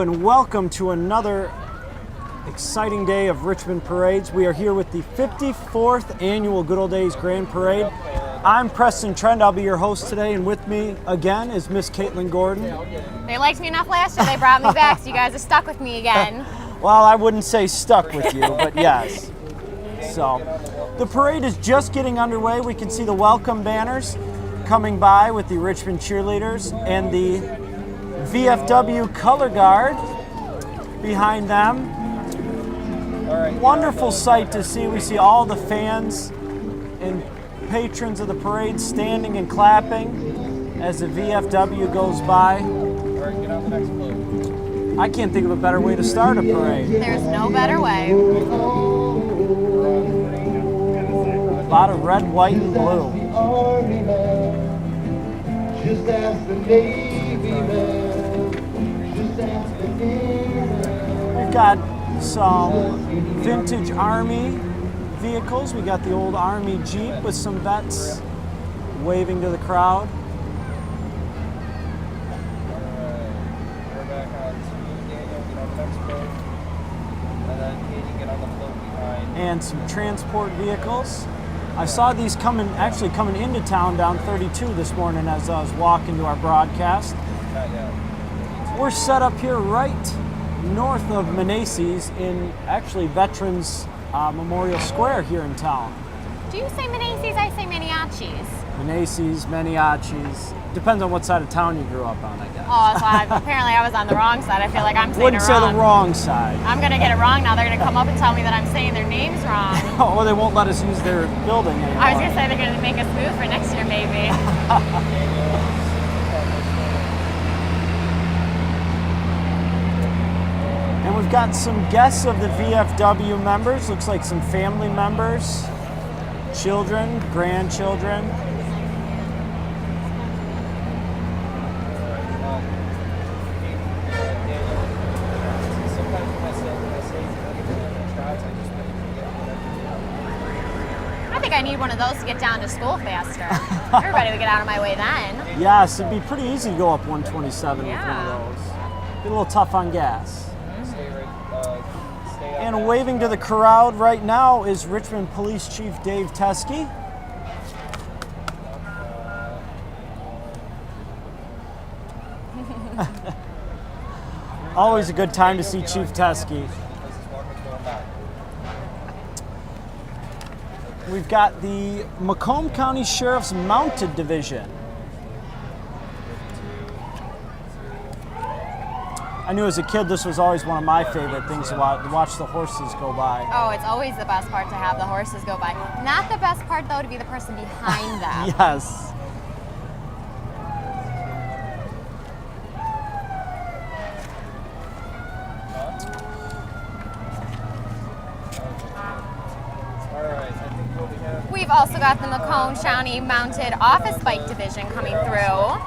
and welcome to another exciting day of Richmond parades. We are here with the 54th annual Good Old Days Grand Parade. I'm Preston Trent. I'll be your host today, and with me again is Miss Caitlin Gordon. They liked me enough last year, they brought me back, so you guys are stuck with me again. Well, I wouldn't say stuck with you, but yes. So, the parade is just getting underway. We can see the welcome banners coming by with the Richmond cheerleaders and the VFW color guard behind them. Wonderful sight to see. We see all the fans and patrons of the parade standing and clapping as the VFW goes by. I can't think of a better way to start a parade. There's no better way. A lot of red, white, and blue. We've got some vintage Army vehicles. We got the old Army Jeep with some vets waving to the crowd. And some transport vehicles. I saw these coming into town down 32 this morning as I was walking to our broadcast. We're set up here right north of Menaces in actually Veterans Memorial Square here in town. Do you say Menaces? I say Maniachis. Menaces, Maniachis. Depends on what side of town you grew up on, I guess. Oh, so apparently I was on the wrong side. I feel like I'm saying Wouldn't it say wrong. the wrong side. I'm going to get it wrong now. They're going to come up and tell me that I'm saying their names wrong. Or they won't let us use their building anymore. I was going to say they're going to make us move for next year, maybe. And we've got some guests of the VFW members. Looks like some family members, children, grandchildren. I need one of those to get down to school faster. Everybody would get out of my way then. Yes, it'd be pretty easy to go up 127 with one of those. Be a little tough on gas. And waving to the crowd right now is Richmond Police Chief Dave Teskey. Always a good time to see Chief Teskey. We've got the Macomb County Sheriff's Mounted Division. I knew as a kid this was always one of my favorite things to watch the horses go by. Oh, it's always the best part to have the horses go by. Not the best part, though, to be the person behind them. Yes. We've also got the Macomb County Mounted Office Bike Division coming through.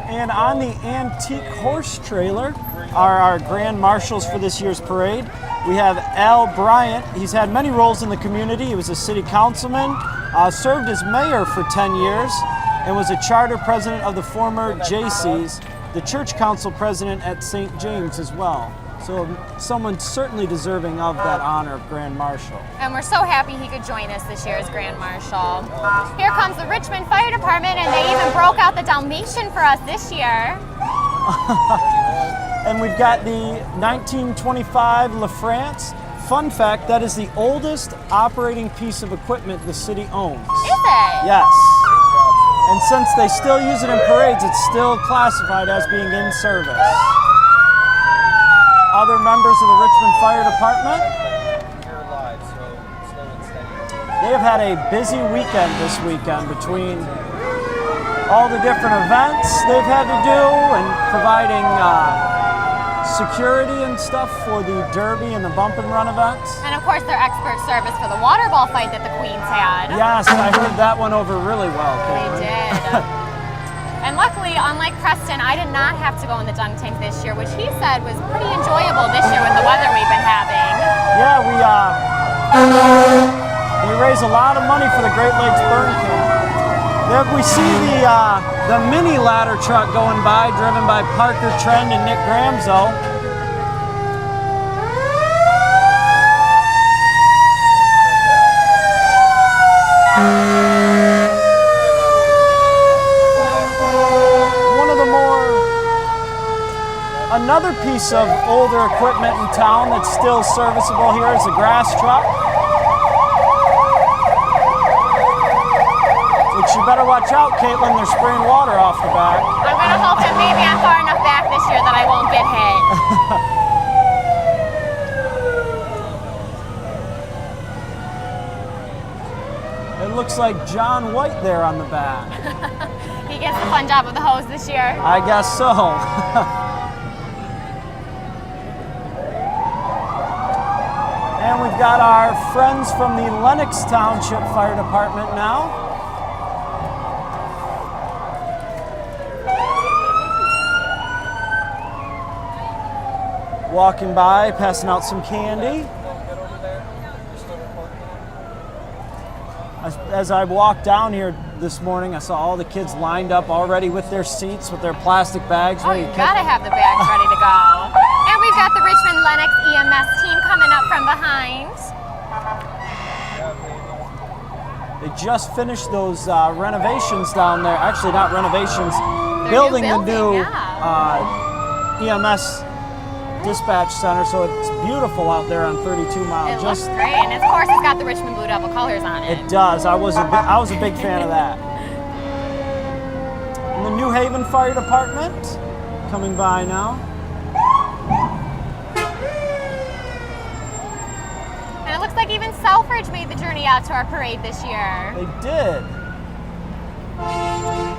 And on the antique horse trailer are our grand marshals for this year's parade. We have Al Bryant. He's had many roles in the community. He was a city councilman, served as mayor for 10 years, and was a charter president of the former JC's, the church council president at St. James as well. So someone certainly deserving of that honor of Grand Marshal. And we're so happy he could join us this year as Grand Marshal. Here comes the Richmond Fire Department, and they even broke out the Dalmatian for us this year. And we've got the 1925 La France. Fun fact, that is the oldest operating piece of equipment the city owns. Is it? Yes. And since they still use it in parades, it's still classified as being in service. Other members of the Richmond Fire Department. They have had a busy weekend this weekend between all the different events they've had to do and providing security and stuff for the Derby and the Bump and Run events. And of course their expert service for the water ball fight that the Queens had. Yes, I heard that one over really well. They did. And luckily, unlike Preston, I did not have to go in the dunk tank this year, which he said was pretty enjoyable this year with the weather we've been having. Yeah, we raise a lot of money for the Great Lakes Burn Camp. There we see the mini ladder truck going by, driven by Parker Trend and Nick Gramzo. Another piece of older equipment in town that's still serviceable here is a grass truck. Which you better watch out, Caitlin, they're spraying water off the back. I'm going to hope that maybe I'm far enough back this year that I won't get hit. It looks like John White there on the back. He gets the fun job of the hose this year. I guess so. And we've got our friends from the Lenox Township Fire Department now. Walking by, passing out some candy. As I walked down here this morning, I saw all the kids lined up already with their seats, with their plastic bags. Oh, you gotta have the bags ready to go. And we've got the Richmond Lenox EMS team coming up from behind. They just finished those renovations down there. Actually, not renovations, building the new EMS dispatch center. So it's beautiful out there on 32 Mile. It looks great, and of course it's got the Richmond Blue Devil colors on it. It does. I was a big fan of that. And the New Haven Fire Department coming by now. And it looks like even Selfridge made the journey out to our parade this year. They did.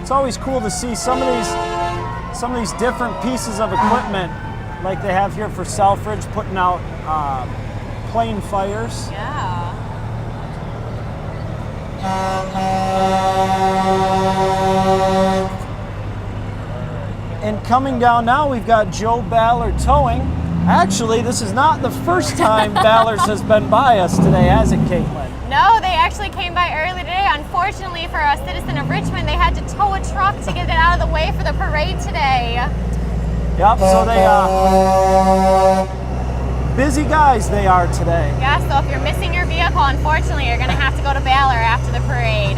It's always cool to see some of these different pieces of equipment, like they have here for Selfridge, putting out plane fires. Yeah. And coming down now, we've got Joe Ballard Towing. Actually, this is not the first time Ballard's has been by us today, has it, Caitlin? No, they actually came by early today. Unfortunately for a citizen of Richmond, they had to tow a truck to get it out of the way for the parade today. Yep, so they busy guys they are today. Yeah, so if you're missing your vehicle, unfortunately, you're going to have to go to Ballard after the parade.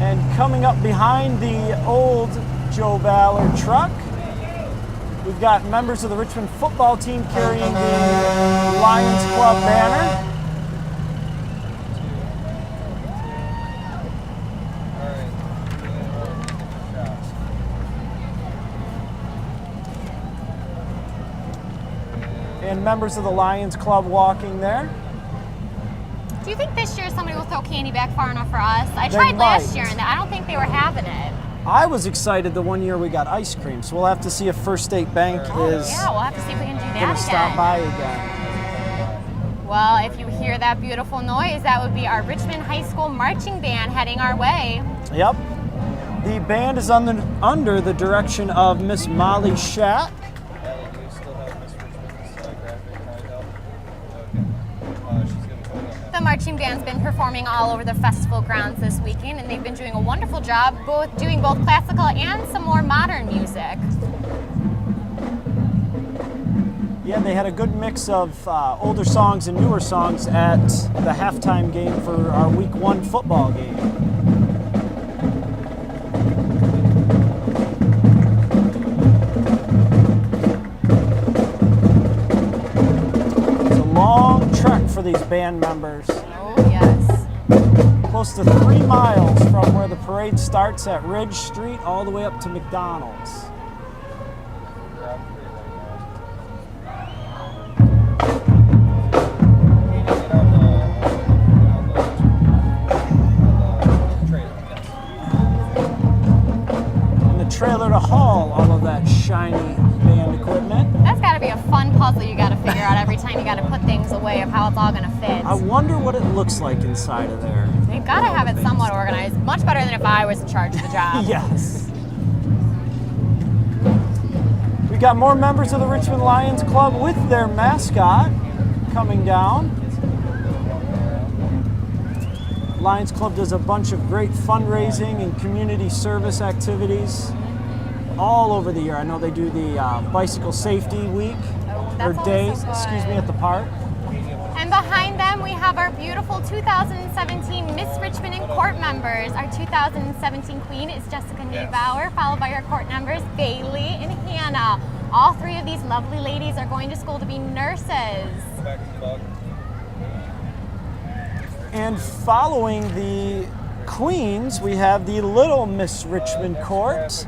And coming up behind the old Joe Ballard truck, we've got members of the Richmond football team carrying the Lions Club banner. And members of the Lions Club walking there. Do you think this year somebody will throw candy back far enough for us? I tried last year and I don't think they were having it. I was excited the one year we got ice cream, so we'll have to see if First State Bank is yeah, we'll have to see if we can do that gonna again. stop by again. Well, if you hear that beautiful noise, that would be our Richmond High School marching band heading our way. Yep. The band is under the direction of Miss Molly Shack. The marching band's been performing all over the festival grounds this weekend, and they've been doing a wonderful job doing both classical and some more modern music. Yeah, they had a good mix of older songs and newer songs at the halftime game for our Week 1 football game. It's a long trek for these band members. Oh, yes. Close to 3 miles from where the parade starts at Ridge Street all the way up to McDonald's. Trailer to haul all of that shiny band equipment. That's got to be a fun puzzle you got to figure out every time you got to put things away of how it's all going to fit. I wonder what it looks like inside of there. They've got to have it somewhat organized, much better than if I was in charge of the job. Yes. We've got more members of the Richmond Lions Club with their mascot coming down. Lions Club does a bunch of great fundraising and community service activities all over the year. I know they do the Bicycle Safety Week, or days, excuse me, at the park. And behind them, we have our beautiful 2017 Miss Richmond and court members. Our 2017 queen is Jessica Neubauer, followed by our court members, Bailey and Hannah. All three of these lovely ladies are going to school to be nurses. And following the queens, we have the Little Miss Richmond court.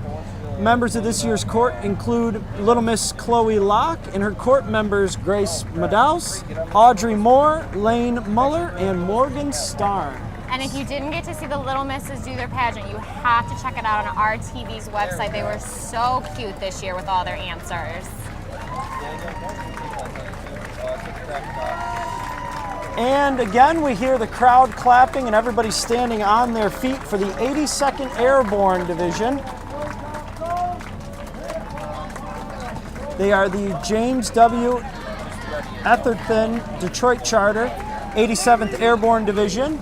Members of this year's court include Little Miss Chloe Locke and her court members Grace Madaus, Audrey Moore, Lane Muller, and Morgan Starn. And if you didn't get to see the Little Misses do their pageant, you have to check it out on RTV's website. They were so cute this year with all their answers. And again, we hear the crowd clapping and everybody standing on their feet for the 82nd Airborne Division. They are the James W. Etherton Detroit Charter, 87th Airborne Division.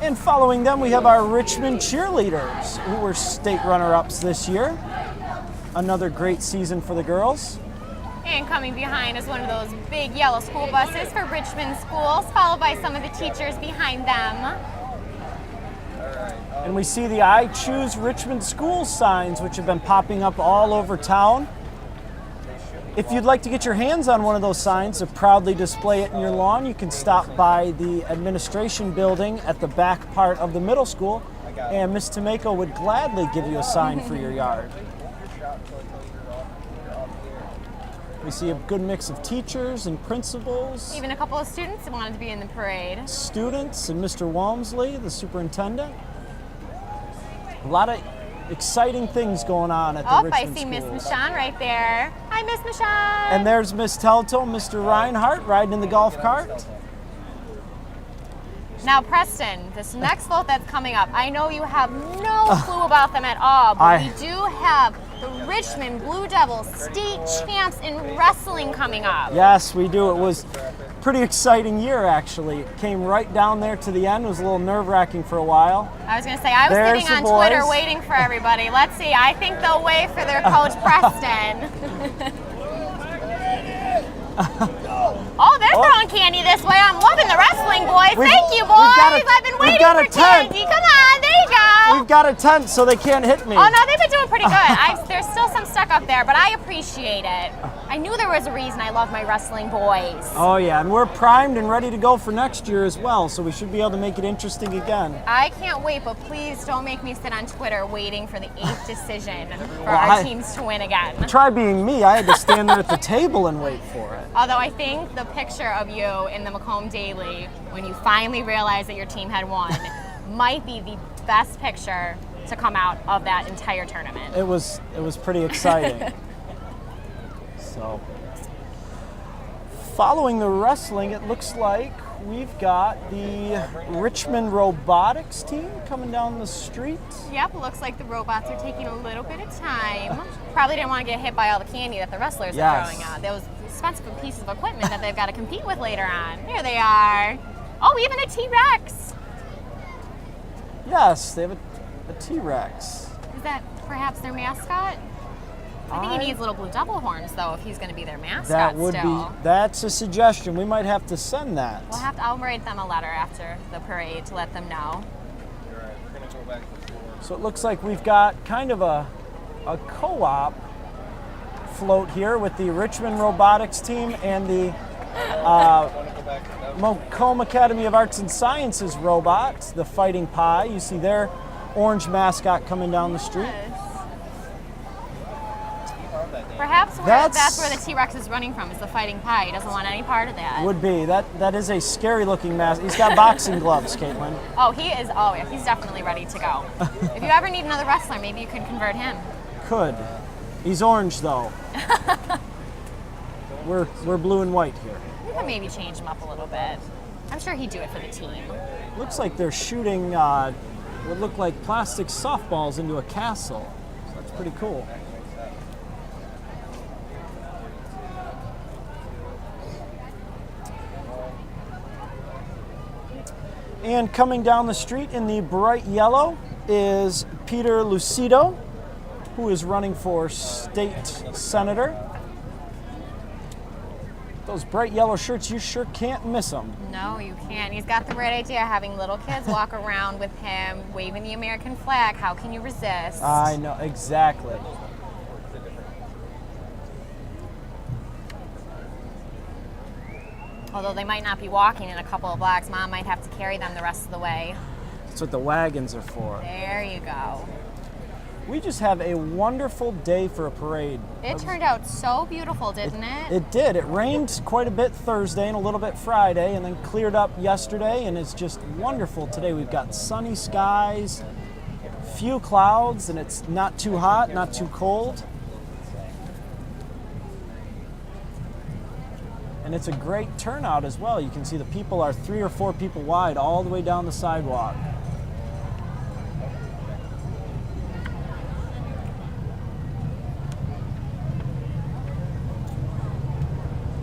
And following them, we have our Richmond cheerleaders, who were state runner-ups this year. Another great season for the girls. And coming behind is one of those big yellow school buses for Richmond schools, followed by some of the teachers behind them. And we see the I Choose Richmond Schools signs, which have been popping up all over town. If you'd like to get your hands on one of those signs to proudly display it in your lawn, you can stop by the administration building at the back part of the middle school, and Miss Tomeko would gladly give you a sign for your yard. We see a good mix of teachers and principals. Even a couple of students who wanted to be in the parade. Students and Mr. Walmsley, the superintendent. A lot of exciting things going on at the Richmond I see Miss schools. Michon right there. Hi, Miss Michon. And there's Miss Telto, Mr. Reinhardt riding in the golf cart. Now, Preston, this next float that's coming up, I know you have no clue about them at all, but we do have the Richmond Blue Devils state champs in wrestling coming up. Yes, we do. It was a pretty exciting year, actually. It came right down there to the end. It was a little nerve-wracking for a while. I was going to say, I was There's sitting on the boys. Twitter waiting for everybody. Let's see. I think they'll wait for their coach, Preston. Oh, they're throwing candy this way. I'm loving the wrestling, boys. Thank you, boys. I've been waiting for candy. Come on, there you go. We've got a tent so they can't hit me. Oh, no, they've been doing pretty good. There's still some stuck up there, but I appreciate it. I knew there was a reason I love my wrestling boys. Oh, yeah, and we're primed and ready to go for next year as well, so we should be able to make it interesting again. I can't wait, but please don't make me sit on Twitter waiting for the 8th decision for our teams to win again. Try being me. I had to stand there at the table and wait for it. Although I think the picture of you in the Macomb Daily when you finally realized that your team had won might be the best picture to come out of that entire tournament. It was pretty exciting. So, following the wrestling, it looks like we've got the Richmond robotics team coming down the street. Yep, looks like the robots are taking a little bit of time. Probably didn't want to get hit by all the candy that the wrestlers are throwing out. Those expensive pieces of equipment that they've got to compete with later on. Here they are. Oh, even a T-Rex. Yes, they have a T-Rex. Is that perhaps their mascot? I think he needs little blue double horns, though, if he's going to be their mascot That would still. be. That's a suggestion. We might have to send that. I'll write them a letter after the parade to let them know. So it looks like we've got kind of a co-op float here with the Richmond robotics team and the Macomb Academy of Arts and Sciences robots, the Fighting Pie. You see their orange mascot coming down the street. Perhaps that's where the T-Rex is running from, is the Fighting Pie. He doesn't want any part of that. Would be. That is a scary looking mask. He's got boxing gloves, Caitlin. Oh, he is. Oh, yeah, he's definitely ready to go. If you ever need another wrestler, maybe you could convert him. Could. He's orange though. We're blue and white here. We could maybe change him up a little bit. I'm sure he'd do it for the team. Looks like they're shooting what look like plastic softballs into a castle. So that's pretty cool. And coming down the street in the bright yellow is Peter Lucido, who is running for state senator. Those bright yellow shirts, you sure can't miss them. No, you can't. He's got the great idea of having little kids walk around with him, waving the American flag. How can you resist? I know, exactly. Although they might not be walking in a couple of blocks, Mom might have to carry them the rest of the way. That's what the wagons are for. There you go. We just have a wonderful day for a parade. It turned out so beautiful, didn't it? It did. It rained quite a bit Thursday and a little bit Friday, and then cleared up yesterday, and it's just wonderful today. We've got sunny skies, few clouds, and it's not too hot, not too cold. And it's a great turnout as well. You can see the people are 3 or 4 people wide all the way down the sidewalk.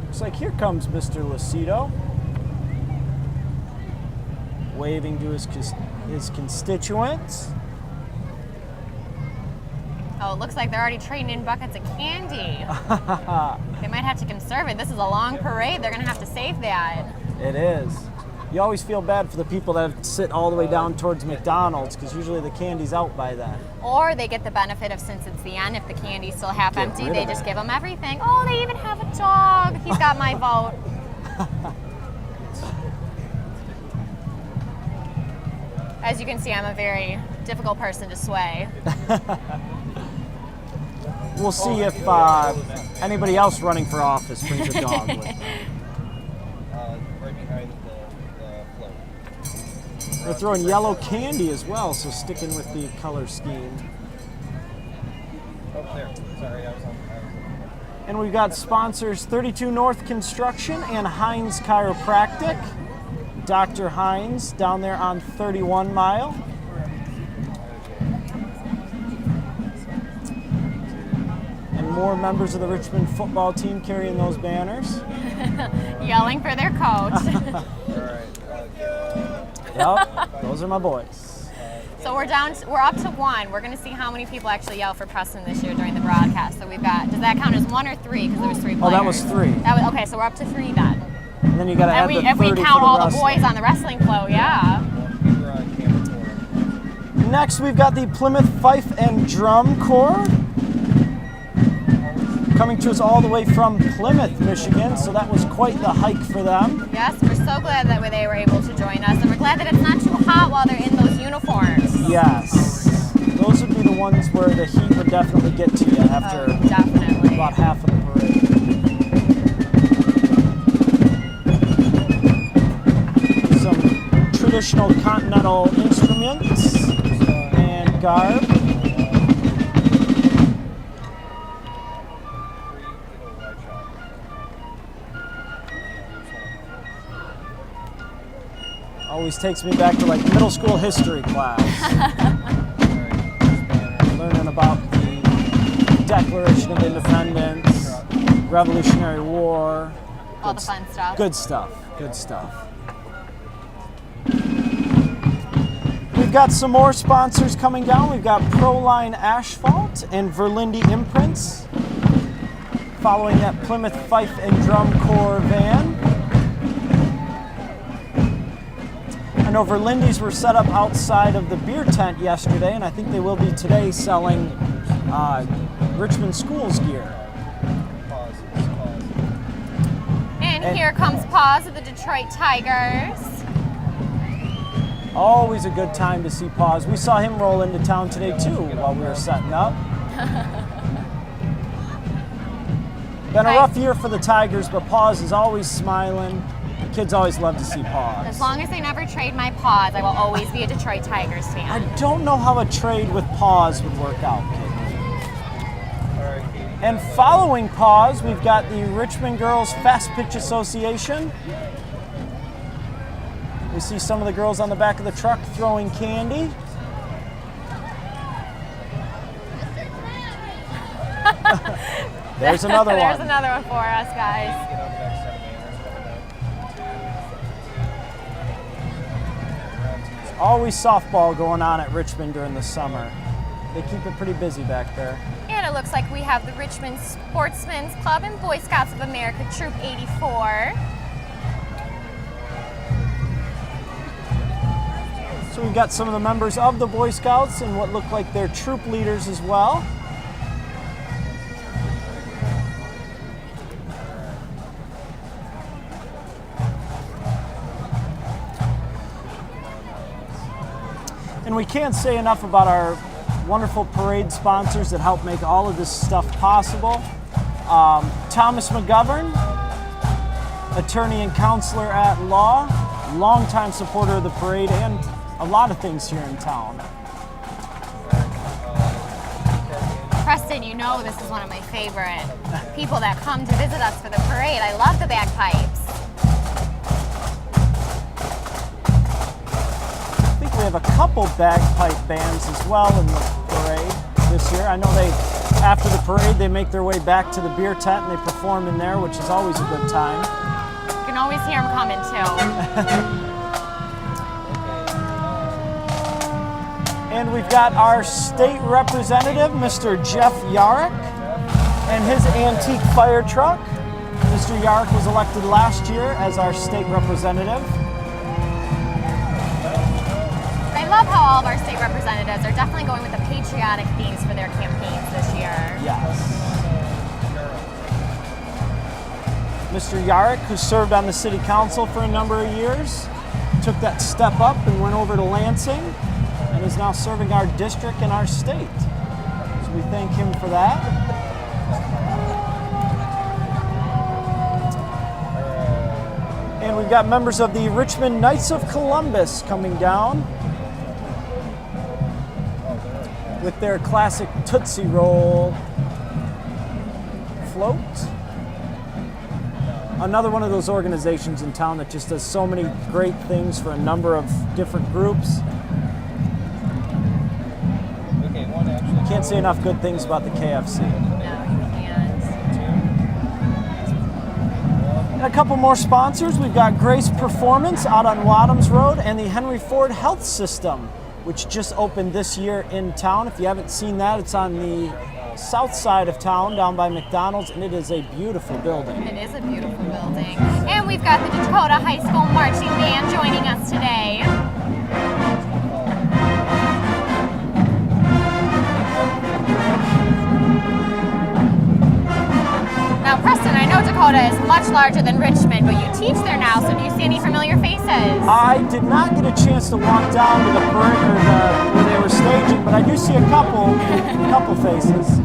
Looks like here comes Mr. Lucido, waving to his constituents. Oh, it looks like they're already trading in buckets of candy. They might have to conserve it. This is a long parade. They're going to have to save that. It is. You always feel bad for the people that sit all the way down towards McDonald's, because usually the candy's out by then. Or they get the benefit of, since it's the end, if the candy's still half empty, they just give them everything. Oh, they even have a dog. He's got my vote. As you can see, I'm a very difficult person to sway. We'll see if anybody else running for office brings a dog with them. Right behind the float. They're throwing yellow candy as well, so sticking with the color scheme. Oh, there. Sorry, I was on. And we've got sponsors 32 North Construction and Hines Chiropractic. Dr. Hines down there on 31 Mile. And more members of the Richmond football team carrying those banners. Yelling for their coach. Yep, those are my boys. So we're up to 1. We're going to see how many people actually yell for Preston this year during the broadcast. So we've got, does that count as 1 or 3? Because there was 3 players. Oh, that was 3. Okay, so we're up to 3 then. And then you got to add the 30 if we count for all the the boys on the wrestling float, yeah. Next, we've got the Plymouth Fife and Drum Corps coming to us all the way from Plymouth, Michigan. So that was quite the hike for them. Yes, we're so glad that they were able to join us, and we're glad that it's not too hot while they're in those uniforms. Yes, those would be the ones where the heat would definitely get to you after definitely. About half of the parade. Traditional continental instruments and garb. Always takes me back to like middle school history class. Learning about the Declaration of Independence, Revolutionary War. All the fun stuff. Good stuff, good stuff. We've got some more sponsors coming down. We've got Proline Asphalt and Verlinde Imprints following that Plymouth Fife and Drum Corps van. I know Verlinde's were set up outside of the beer tent yesterday, and I think they will be today selling Richmond Schools gear. And here comes Paws of the Detroit Tigers. Always a good time to see Paws. We saw him roll into town today too while we were setting up. Been a rough year for the Tigers, but Paws is always smiling. The kids always love to see Paws. As long as they never trade my Paws, I will always be a Detroit Tigers fan. I don't know how a trade with Paws would work out, Katie. And following Paws, we've got the Richmond Girls Fastpitch Association. We see some of the girls on the back of the truck throwing candy. There's another one. There's another one for us, guys. Get on the next set of banners. Always softball going on at Richmond during the summer. They keep it pretty busy back there. And it looks like we have the Richmond Sportsmen's Club and Boy Scouts of America Troop 84. So we've got some of the members of the Boy Scouts and what look like their troop leaders as well. And we can't say enough about our wonderful parade sponsors that help make all of this stuff possible. Thomas McGovern, attorney and counselor at law, longtime supporter of the parade and a lot of things here in town. Preston, you know this is one of my favorite people that come to visit us for the parade. I love the bagpipes. I think we have a couple bagpipe bands as well in the parade this year. I know after the parade, they make their way back to the beer tent and they perform in there, which is always a good time. You can always hear them coming too. And we've got our state representative, Mr. Jeff Yarrick, and his antique fire truck. Mr. Yarrick was elected last year as our state representative. I love how all of our state representatives are definitely going with the patriotic themes for their campaigns this year. Yes. Mr. Yarrick, who served on the city council for a number of years, took that step up and went over to Lansing and is now serving our district and our state. So we thank him for that. And we've got members of the Richmond Knights of Columbus coming down with their classic Tootsie Roll float. Another one of those organizations in town that just does so many great things for a number of different groups. Can't say enough good things about the KFC. No, you can't. And a couple more sponsors. We've got Grace Performance out on Wadhams Road and the Henry Ford Health System, which just opened this year in town. If you haven't seen that, it's on the south side of town down by McDonald's, and it is a beautiful building. It is a beautiful building. And we've got the Dakota High School Marching Band joining us today. Now, Preston, I know Dakota is much larger than Richmond, but you teach there now, so do you see any familiar faces? I did not get a chance to walk down to the parade where they were staging, but I do see a couple faces.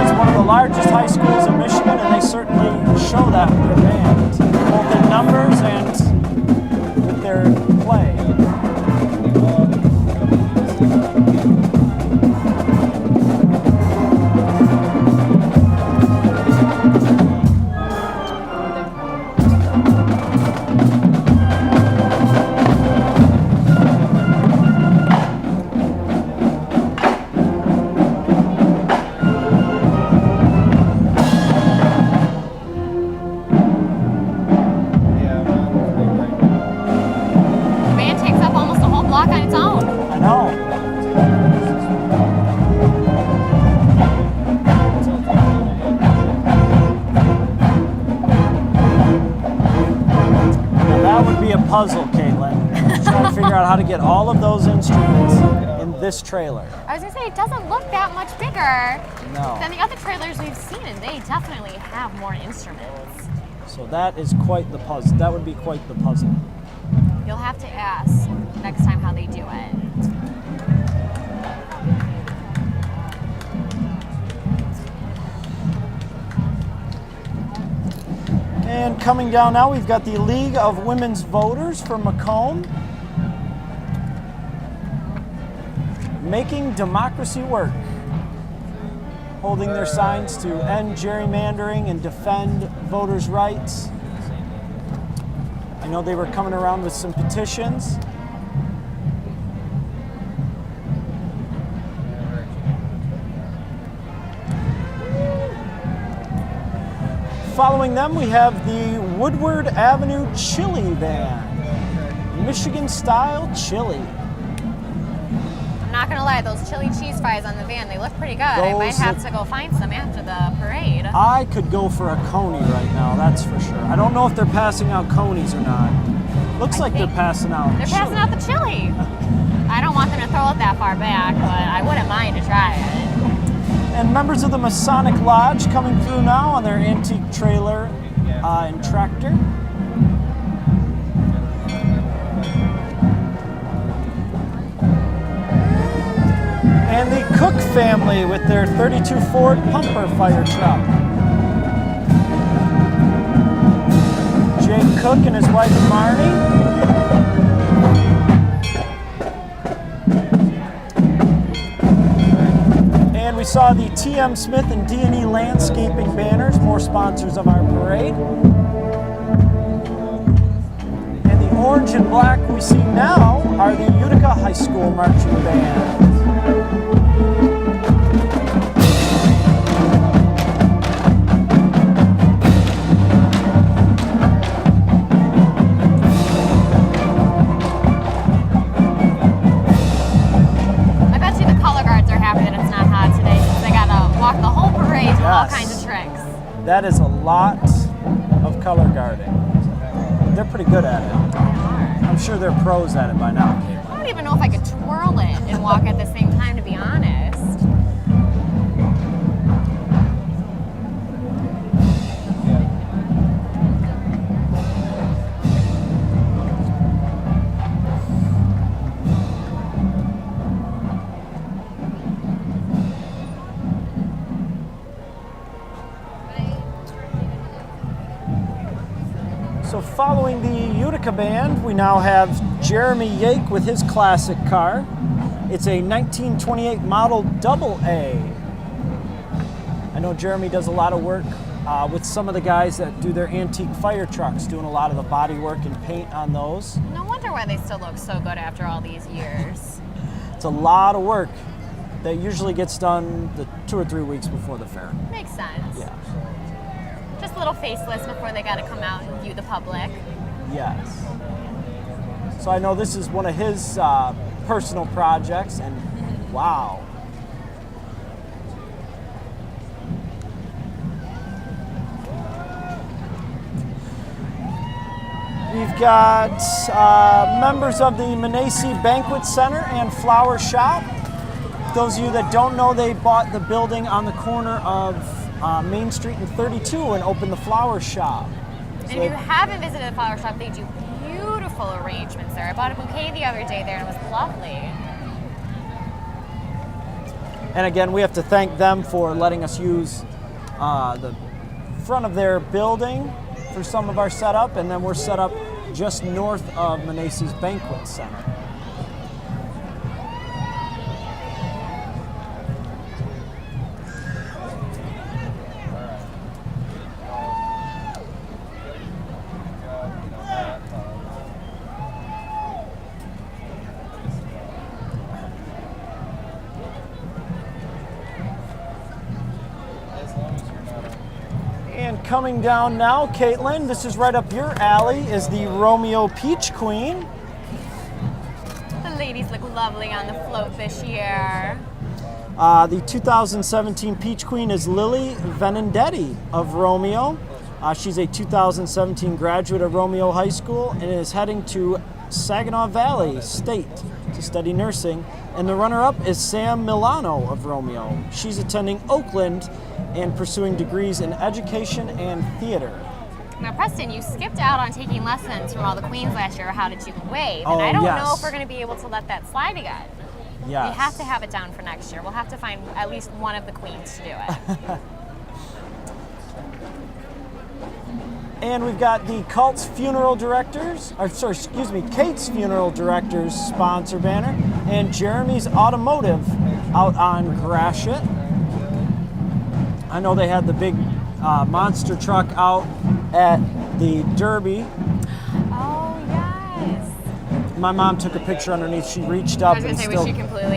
It's one of the largest high schools in Michigan, and they certainly show that with their band, both in numbers and with their play. Puzzle, Caitlin. Trying to figure out how to get all of those instruments in this trailer. I was gonna say, it doesn't look that much bigger than the other trailers we've seen, and they definitely have more instruments. So that is quite the puzzle. That would be quite the puzzle. You'll have to ask next time how they do it. And coming down now, we've got the League of Women's Voters for Macomb. Making democracy work. Holding their signs to end gerrymandering and defend voters' rights. I know they were coming around with some petitions. following them, we have the Woodward Avenue Chili Van. Michigan-style chili. I'm not gonna lie, those chili cheese fries on the van, they look pretty good. I might have to go find some after the parade. I could go for a coney right now, that's for sure. I don't know if they're passing out conies or not. Looks like they're passing out They're chili. passing out the chili. I don't want them to throw it that far back, but I wouldn't mind to try it. And members of the Masonic Lodge coming through now on their antique trailer and tractor. And the Cook family with their 32 Ford pumper fire truck. Jake Cook and his wife Marnie. And we saw the TM Smith and D&E Landscaping banners, more sponsors of our parade. And the orange and black we see now are the Utica High School marching band. That is a lot of color guarding. They're pretty good at it. I'm sure they're pros at it by now. I don't even know if I could twirl it and walk at the same time, to be honest. So following the Utica band, we now have Jeremy Yake with his classic car. It's a 1928 model Double A. I know Jeremy does a lot of work with some of the guys that do their antique fire trucks, doing a lot of the body work and paint on those. No wonder why they still look so good after all these years. It's a lot of work that usually gets done the 2 or 3 weeks before the fair. Makes sense. Yeah. Just a little faceless before they got to come out and view the public. Yes. So I know this is one of his personal projects, and wow. We've got members of the Menacee Banquet Center and Flower Shop. Those of you that don't know, they bought the building on the corner of Main Street and 32 and opened the Flower Shop. And if you haven't visited the Flower Shop, they do beautiful arrangements there. I bought a bouquet the other day there and it was lovely. And again, we have to thank them for letting us use the front of their building for some of our setup, and then we're set up just north of Menacee's Banquet Center. Coming down now, Caitlin, this is right up your alley, is the Romeo Peach Queen. The ladies look lovely on the float this year. The 2017 Peach Queen is Lily Venendetti of Romeo. She's a 2017 graduate of Romeo High School and is heading to Saginaw Valley State to study nursing. And the runner-up is Sam Milano of Romeo. She's attending Oakland and pursuing degrees in education and theater. Now, Preston, you skipped out on taking lessons from all the queens last year. How did you wave? And I don't know if we're going to be able to let that slide again. Yes. We have to have it down for next year. We'll have to find at least one of the queens to do it. And we've got the Kate's Funeral Directors sponsor banner, and Jeremy's Automotive out on Gratiot. I know they had the big monster truck out at the Derby. Oh, yes. My mom took a picture underneath. She reached up and still,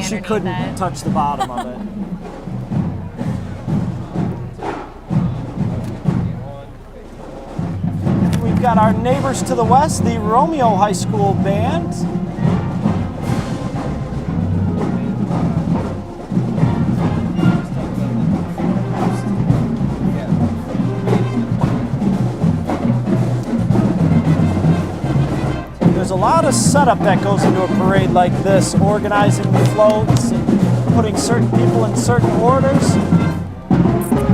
she couldn't touch the bottom of it. got our neighbors to the west, the Romeo High School Band. There's a lot of setup that goes into a parade like this, organizing the floats and putting certain people in certain orders.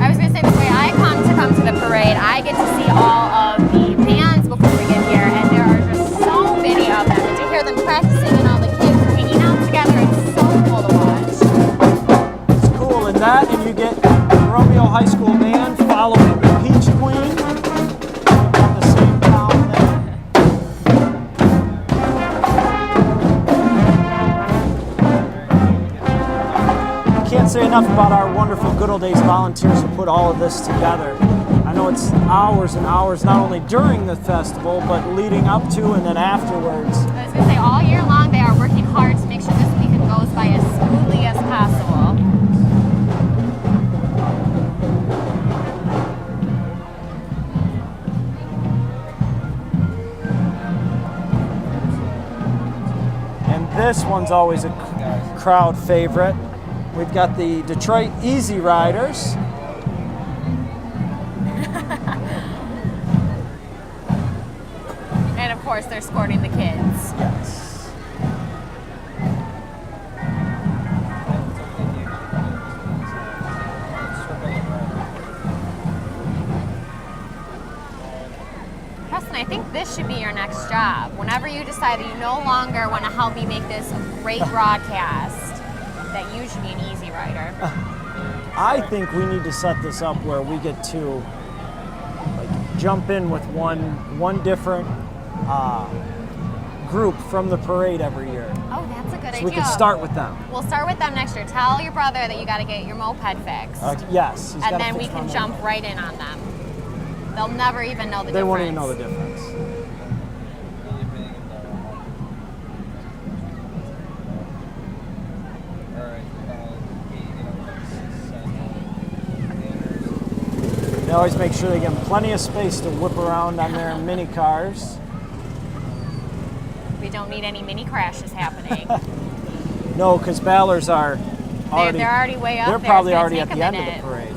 I was going to say, the way I come to the parade, I get to see all of the bands before we get here, and there are just so many of them. And to hear them practicing and all the kids hanging out together, it's so cool to watch. It's cool in that, and you get the Romeo High School Band following the Peach Queen at the same town there. Can't say enough about our wonderful Good Old Days volunteers who put all of this together. I know it's hours and hours, not only during the festival, but leading up to and then afterwards. I was going to say, all year long they are working hard to make sure this weekend goes by as smoothly as possible. And this one's always a crowd favorite. We've got the Detroit Easyriders. And of course, they're escorting the kids. Yes. Preston, I think this should be your next job. Whenever you decide that you no longer want to help me make this a great broadcast, that you should be an Easyrider. I think we need to set this up where we get to like jump in with one different group from the parade every year. Oh, that's a good idea. So we can start with them. We'll start with them next year. Tell your brother that you got to get your moped fixed. Yes. And then we can jump right in on them. They'll never even know the difference. They won't even know the difference. They always make sure they give them plenty of space to whip around on their mini cars. We don't need any mini crashes happening. No, because Ballards are already... They're already way up there. They're probably already at the end of the parade.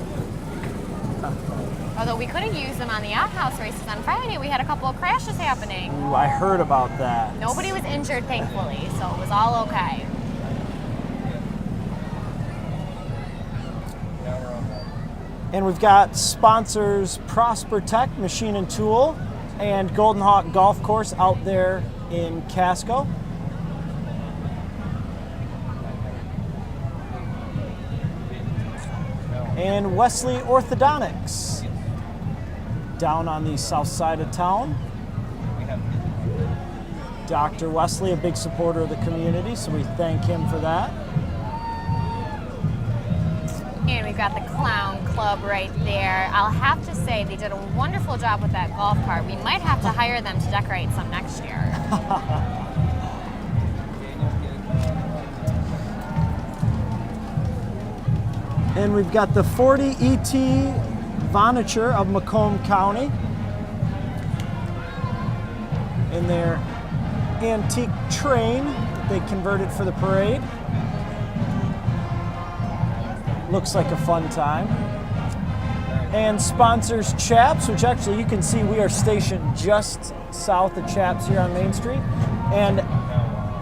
Although we could have used them on the outhouse races on Friday. We had a couple of crashes happening. Ooh, I heard about that. Nobody was injured, thankfully, so it was all okay. And we've got sponsors Prosper Tech, Machine and Tool, and Golden Hawk Golf Course out there in Casco. And Wesley Orthodontics down on the south side of town. Dr. Wesley, a big supporter of the community, so we thank him for that. And we've got the Clown Club right there. I'll have to say they did a wonderful job with that golf cart. We might have to hire them to decorate some next year. And we've got the 40 ET Vonature of Macomb County in their antique train that they converted for the parade. Looks like a fun time. And sponsors Chaps, which actually you can see we are stationed just south of Chaps here on Main Street, and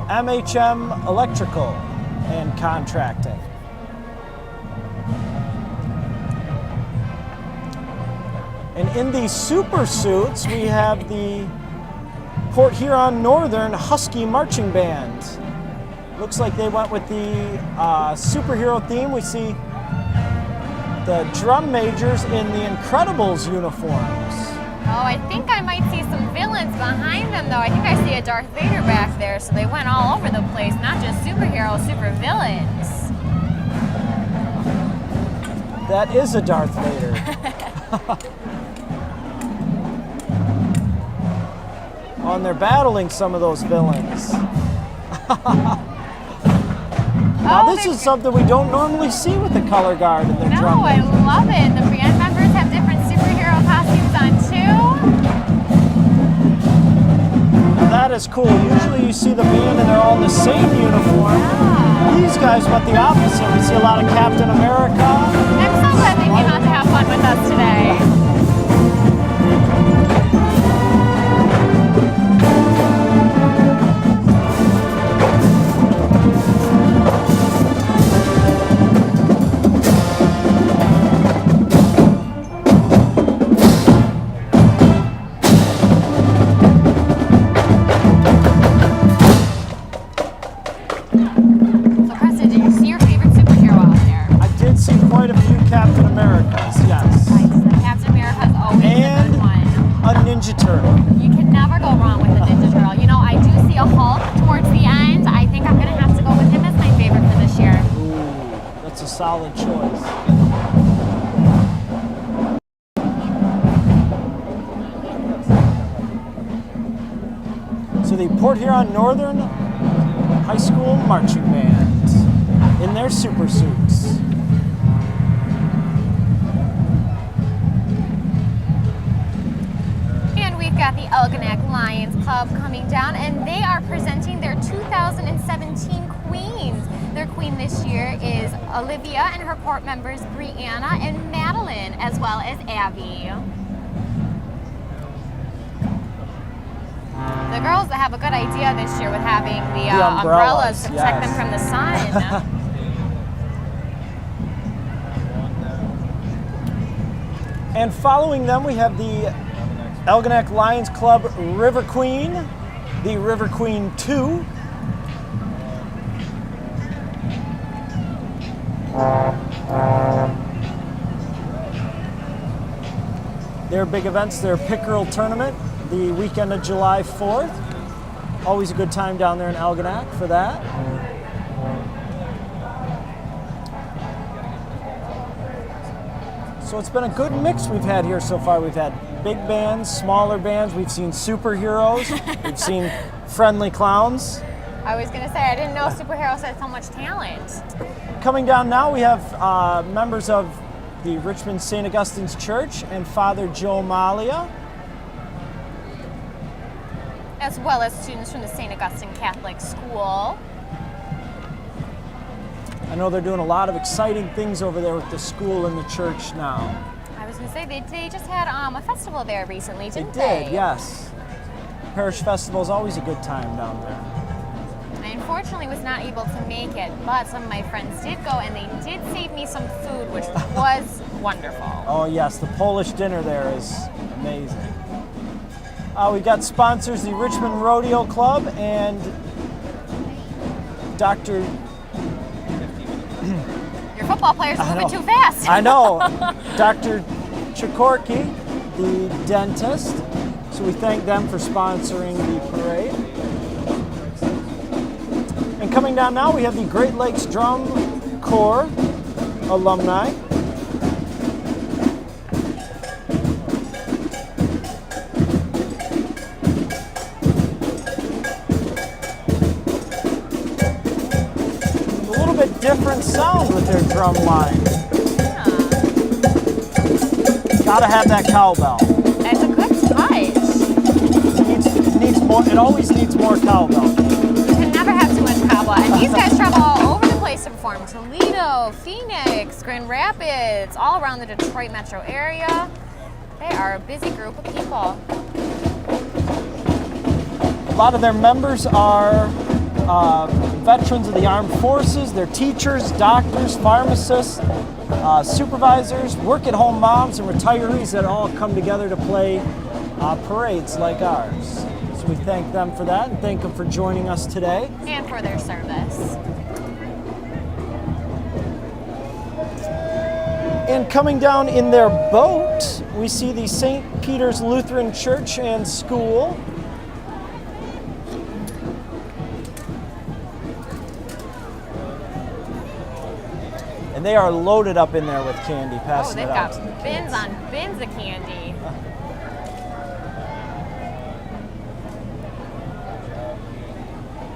MHM Electrical and Contracting. And in these super suits, we have the Port Huron Northern Husky Marching Band. Looks like they went with the superhero theme. We see the drum majors in the Incredibles uniforms. Oh, I think I might see some villains behind them, though. I think I see a Darth Vader back there, so they went all over the place, not just superheroes, super villains. That is a Darth Vader. Oh, and they're battling some of those villains. Now, this is something we don't normally see with the color guard and their drum No, I majors. love it. The band members have different superhero costumes on, too. is cool. Usually you see the band and they're all in the same uniform. Yeah. These guys went the opposite. We see a lot of Captain America. I'm so glad they came out to have fun with us today. Solid choice. So the Port Huron Northern High School Marching Band in their super suits. And we've got the Elginak Lions Club coming down, and they are presenting their 2017 queens. Their queen this year is Olivia, and her court members Brianna and Madeline, as well as Abby. The girls have a good idea this year with having the umbrellas to protect them from the sun. And following them, we have the Elginak Lions Club River Queen, the River Queen 2. Their big events, their pickerel tournament, the weekend of July 4th. Always a good time down there in Elginak for that. So it's been a good mix we've had here so far. We've had big bands, smaller bands, we've seen superheroes, we've seen friendly clowns. I was going to say, I didn't know superheroes had so much talent. Coming down now, we have members of the Richmond St. Augustine's Church and Father Joe Malia, as well as students from the St. Augustine Catholic School. I know they're doing a lot of exciting things over there with the school and the church now. I was going to say, they just had a festival there recently, didn't they? They did, yes. Parish Festival is always a good time down there. I unfortunately was not able to make it, but some of my friends did go, and they did save me some food, which was wonderful. Oh yes, the Polish dinner there is amazing. We've got sponsors, the Richmond Rodeo Club and Dr. Your football players are moving too fast. I know. Dr. Chikorki, the dentist. So we thank them for sponsoring the parade. And coming down now, we have the Great Lakes Drum Corps alumni. A little bit different sound with their drum line. Yeah. Gotta have that cowbell. It's a good touch. It needs more. It always needs more cowbell. You can never have too much cowbell. And these guys travel all over the place to perform. Toledo, Phoenix, Grand Rapids, all around the Detroit metro area. They are a busy group of people. A lot of their members are veterans of the armed forces. They're teachers, doctors, pharmacists, supervisors, work-at-home moms, and retirees that all come together to play parades like ours. So we thank them for that and thank them for joining us today. And for their service. And coming down in their boat, we see the St. Peter's Lutheran Church and School. And they are loaded up in there with candy, passing it out to the kids. They've got bins on bins of candy.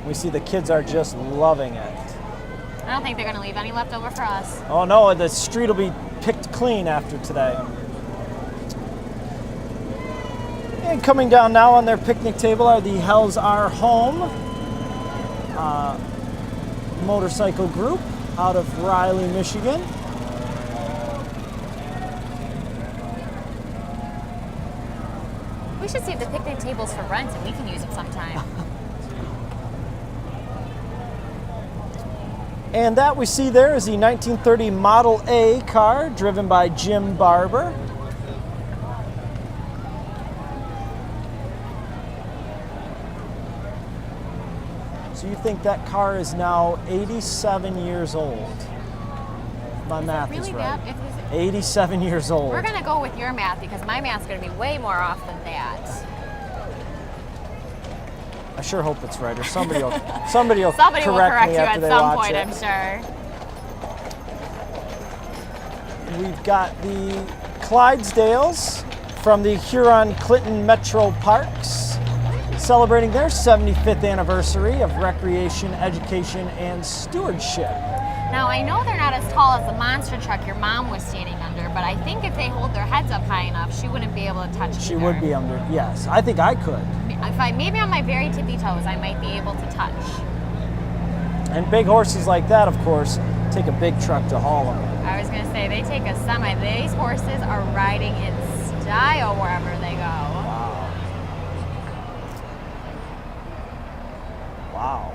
We see the kids are just loving it. I don't think they're going to leave any left over for us. Oh no, the street will be picked clean after today. And coming down now on their picnic table are the Hells Are Home motorcycle group out of Riley, Michigan. We should see if the picnic table's for rent and we can use them sometime. And that we see there is the 1930 Model A car driven by Jim Barber. So you think that car is now 87 years old? My math is Really right. bad? 87 years old. We're gonna go with your math because my math's gonna be way more off than that. I sure hope it's right, or somebody will Somebody will correct me you after at they some watch point, it. I'm sure. We've got the Clydesdales from the Huron Clinton Metro Parks celebrating their 75th anniversary of recreation, education, and stewardship. Now, I know they're not as tall as the monster truck your mom was standing under, but I think if they hold their heads up high enough, she wouldn't be able to touch She either. would be under, yes. I think I could. Maybe on my very tippy toes, I might be able to touch. And big horses like that, of course, take a big truck to haul them. I was gonna say, they take a semi. These horses are riding in style wherever they go. Wow.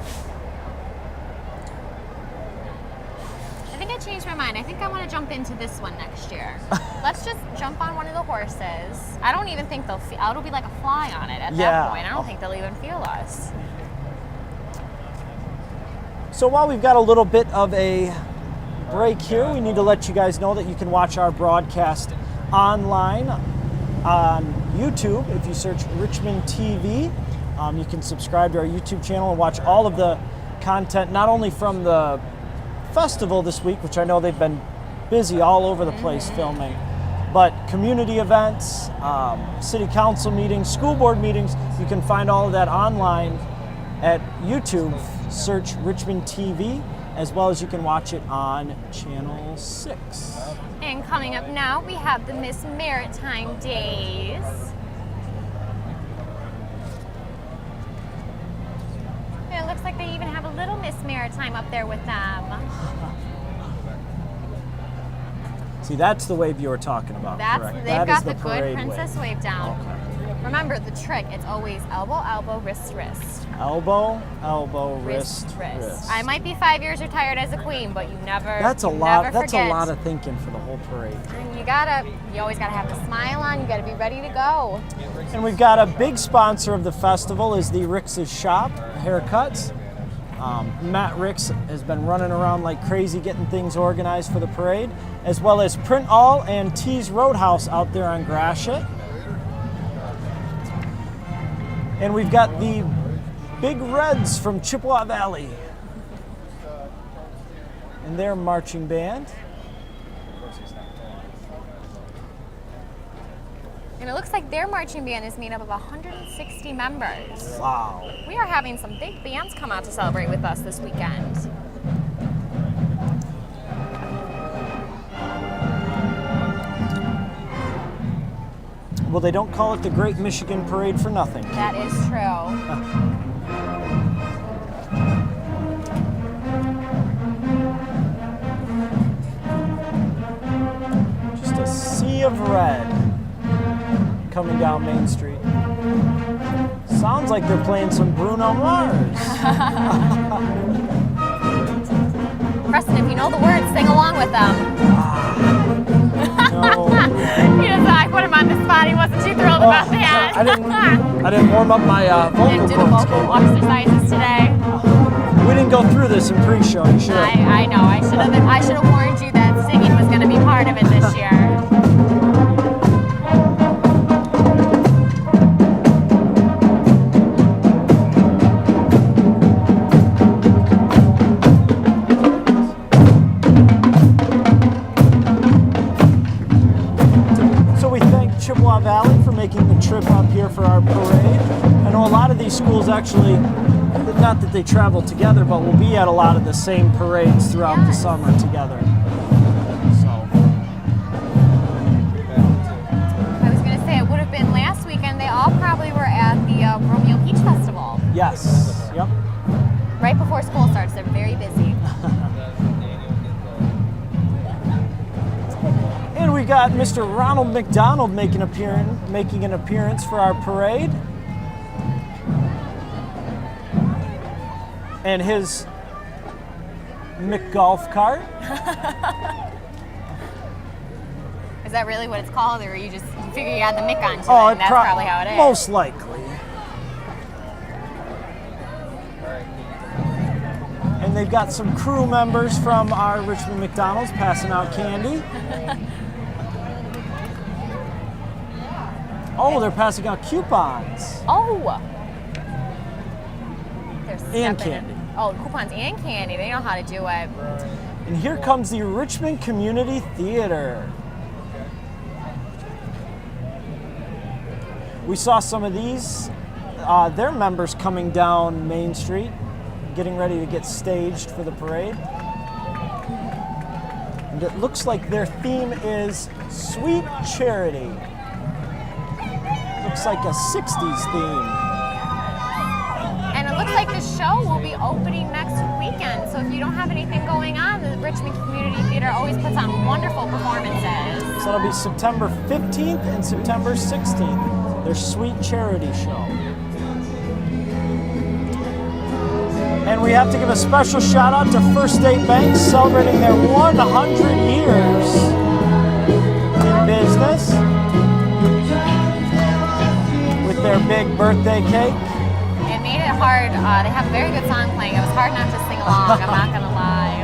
I think I changed my mind. I think I want to jump into this one next year. Let's just jump on one of the horses. I don't even think they'll feel, it'll be like a fly on it at that point. I don't think they'll even feel us. So while we've got a little bit of a break here, we need to let you guys know that you can watch our broadcast online on YouTube. If you search Richmond TV, you can subscribe to our YouTube channel and watch all of the content, not only from the festival this week, which I know they've been busy all over the place filming, but community events, city council meetings, school board meetings. You can find all of that online at YouTube. Search Richmond TV, as well as you can watch it on Channel 6. And coming up now, we have the Miss Maritime Days. And it looks like they even have a little Miss Maritime up there with them. See, that's the wave you were talking about, correct? They've That got is the good parade princess wave down. Okay. Remember the trick, it's always elbow, elbow, wrist, wrist. Elbow, elbow, wrist, wrist. I might be 5 years retired as a queen, but you never That's a you lot. never That's a forget. lot of thinking for the whole parade. And you always gotta have the smile on, you gotta be ready to go. And we've got a big sponsor of the festival is the Rick's Shop Haircuts. Matt Ricks has been running around like crazy getting things organized for the parade, as well as Print All and Tees Roadhouse out there on Gratiot. And we've got the Big Reds from Chippewa Valley and their marching band. And it looks like their marching band is made up of 160 members. Wow. We are having some big bands come out to celebrate with us this weekend. Well, they don't call it the Great Michigan Parade for nothing. That is true. Just a sea of red coming down Main Street. Sounds like they're playing some Bruno Mars. Preston, if you know the words, sing along with them. No. I put him on the spot. He wasn't too thrilled about that. I didn't warm up my vocal Didn't do the cords. vocal exercises today. We didn't go through this in pre-show. You should. I know. I should have warned you that singing was going to be part of it this year. Chippewa Valley for making the trip up here for our parade. I know a lot of these schools actually, not that they travel together, but will be at a lot of the same parades throughout the summer together. So. I was going to say it would have been last weekend. They all probably Yes. Yep. Right before school starts, they're very busy. And we got Mr. Ronald McDonald making an appearance for our parade. And his McGolf cart. Is that really what it's called, or you figure you add the Mick onto Oh, it, and that's probably how it is? Most likely. And they've got some crew members from our Richmond McDonald's passing out candy. Oh, they're passing out coupons. Oh! And candy. Oh, coupons and candy. They know how to do it. And here comes the Richmond Community Theater. We saw some of these, their members coming down Main Street, getting ready to get staged for the parade. And it looks like their theme is Sweet Charity. Looks like a 60s theme. And it looks like the show will be opening next weekend. So if you don't have anything going on, the Richmond Community Theater always puts on wonderful performances. So it'll be September 15th and September 16th. Their Sweet Charity show. And we have to give a special shout out to First State Bank celebrating their 100 years in business with their big birthday cake. It made it hard. They have a very good song playing. It was hard not to sing along, I'm not going to lie.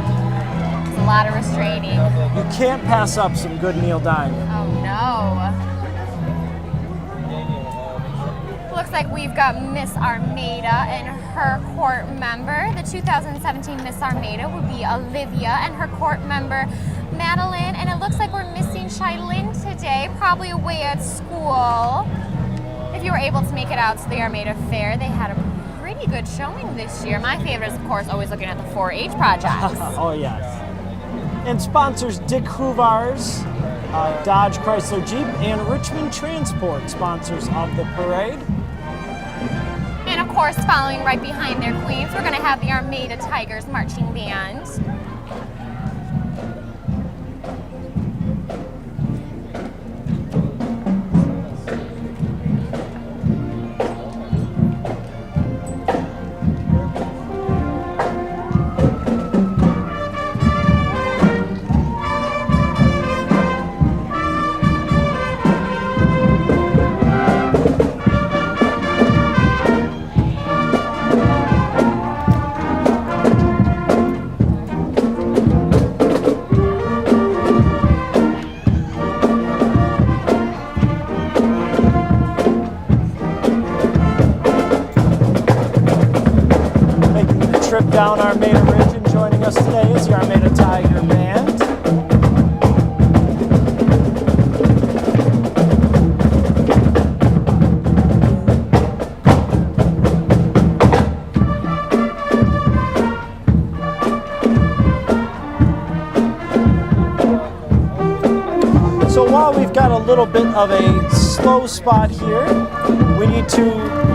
It's a lot of restraining. You can't pass up some good Neil Diamond. Oh no. Looks like we've got Miss Armada and her court member. The 2017 Miss Armada would be Olivia and her court member Madeline. And it looks like we're missing Shailyn today, probably away at school. If you were able to make it out to the Armada Fair, they had a pretty good showing this year. My favorite is, of course, always looking at the 4-H projects. Oh, yes. And sponsors Dick Hoovar's, Dodge Chrysler Jeep, and Richmond Transport, sponsors of the parade. And of course, following right behind their queens, we're going to have the Armada Tigers Marching Band. Down Armada Ridge, and joining us today is the Armada Tiger Band. So while we've got a little bit of a slow spot here, we need to